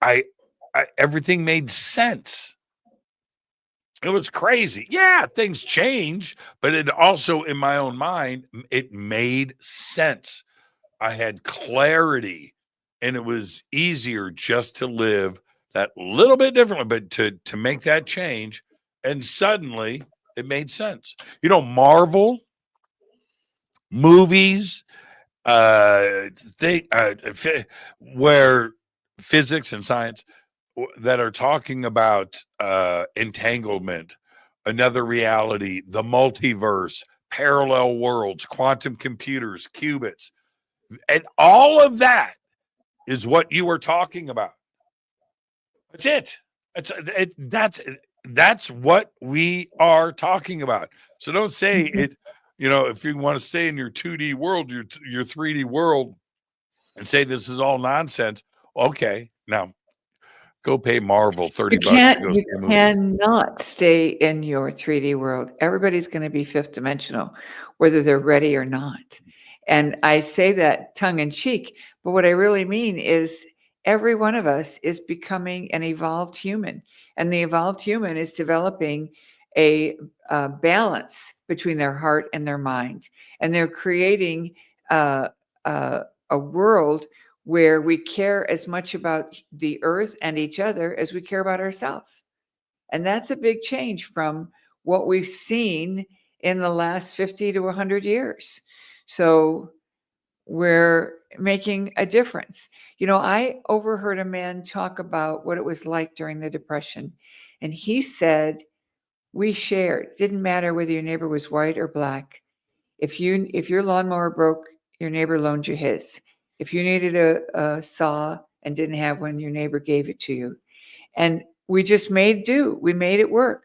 I everything made sense. It was crazy. Yeah, things change, but it also, in my own mind, it made sense. I had clarity, and it was easier just to live that little bit differently, but to make that change, and suddenly it made sense. Marvel movies, where physics and science that are talking about entanglement, another reality, the multiverse, parallel worlds, quantum computers, qubits, and all of that is what you were talking about. That's it. That's what we are talking about. So don't say it. If you want to stay in your 2D world, your 3D world, and say this is all nonsense. Okay, now go pay Marvel $30 to go see a movie. Cannot stay in your 3D world. Everybody's going to be fifth dimensional, whether they're ready or not. And I say that tongue in cheek, but what I really mean is every one of us is becoming an evolved human, and the evolved human is developing a balance between their heart and their mind, and they're creating a world where we care as much about the earth and each other as we care about ourselves. And that's a big change from what we've seen in the last 50 to 100 years. So we're making a difference. I overheard a man talk about what it was like during the Depression. And he said, we shared. Didn't matter whether your neighbor was white or black. If your lawnmower broke, your neighbor loaned you his. If you needed a saw and didn't have one, your neighbor gave it to you. And we just made do. We made it work.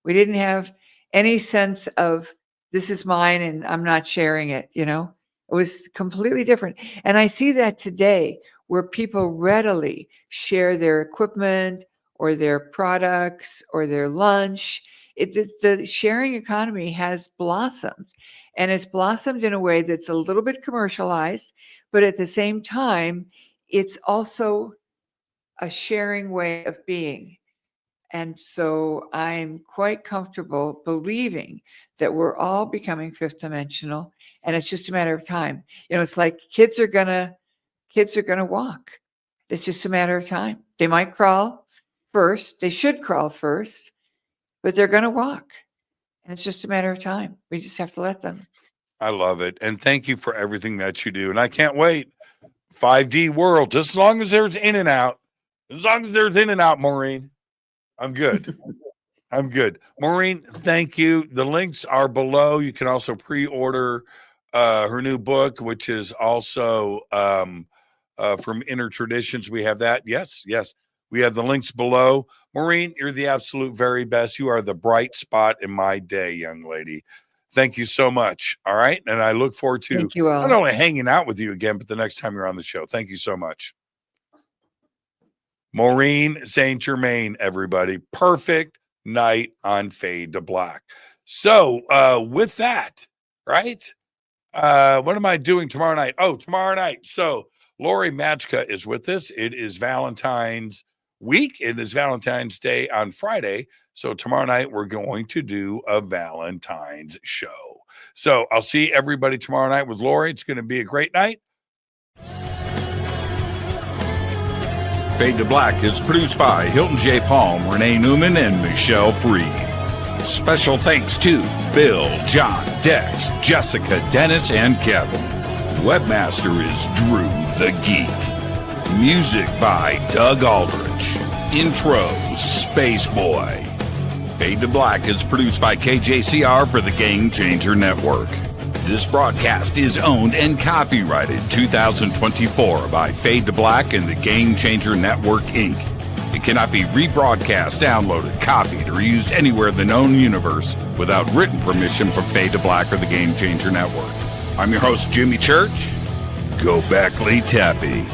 We didn't have any sense of this is mine and I'm not sharing it. It was completely different. And I see that today, where people readily share their equipment or their products or their lunch. The sharing economy has blossomed. And it's blossomed in a way that's a little bit commercialized, but at the same time, it's also a sharing way of being. And so I'm quite comfortable believing that we're all becoming fifth dimensional, and it's just a matter of time. It's like kids are gonna walk. It's just a matter of time. They might crawl first. They should crawl first, but they're gonna walk. And it's just a matter of time. We just have to let them. I love it. And thank you for everything that you do. And I can't wait. 5D world, just as long as there's in and out. As long as there's in and out, Maureen, I'm good. I'm good. Maureen, thank you. The links are below. You can also pre-order her new book, which is also from Inner Traditions. We have that. Yes. We have the links below. Maureen, you're the absolute very best. You are the bright spot in my day, young lady. Thank you so much. All right. And I look forward to not only hanging out with you again, but the next time you're on the show. Thank you so much. Moren St Germain, everybody. Perfect night on Fade to Black. So with that, right? What am I doing tomorrow night? Oh, tomorrow night. So Lori Matchka is with us. It is Valentine's week. It is Valentine's Day on Friday. So tomorrow night, we're going to do a Valentine's show. So I'll see everybody tomorrow night with Lori. It's going to be a great night. Fade to Black is produced by Hilton J. Palm, Renee Newman, and Michelle Freed. Special thanks to Bill, John, Dex, Jessica, Dennis, and Kevin. Webmaster is Drew the Geek. Music by Doug Aldrich. Intro, Space Boy. Fade to Black is produced by KJCR for the Game Changer Network. This broadcast is owned and copyrighted 2024 by Fade to Black and the Game Changer Network, Inc. It cannot be rebroadcast, downloaded, copied, or used anywhere in the known universe without written permission from Fade to Black or the Game Changer Network. I'm your host, Jimmy Church. Go back, Lee Tappy.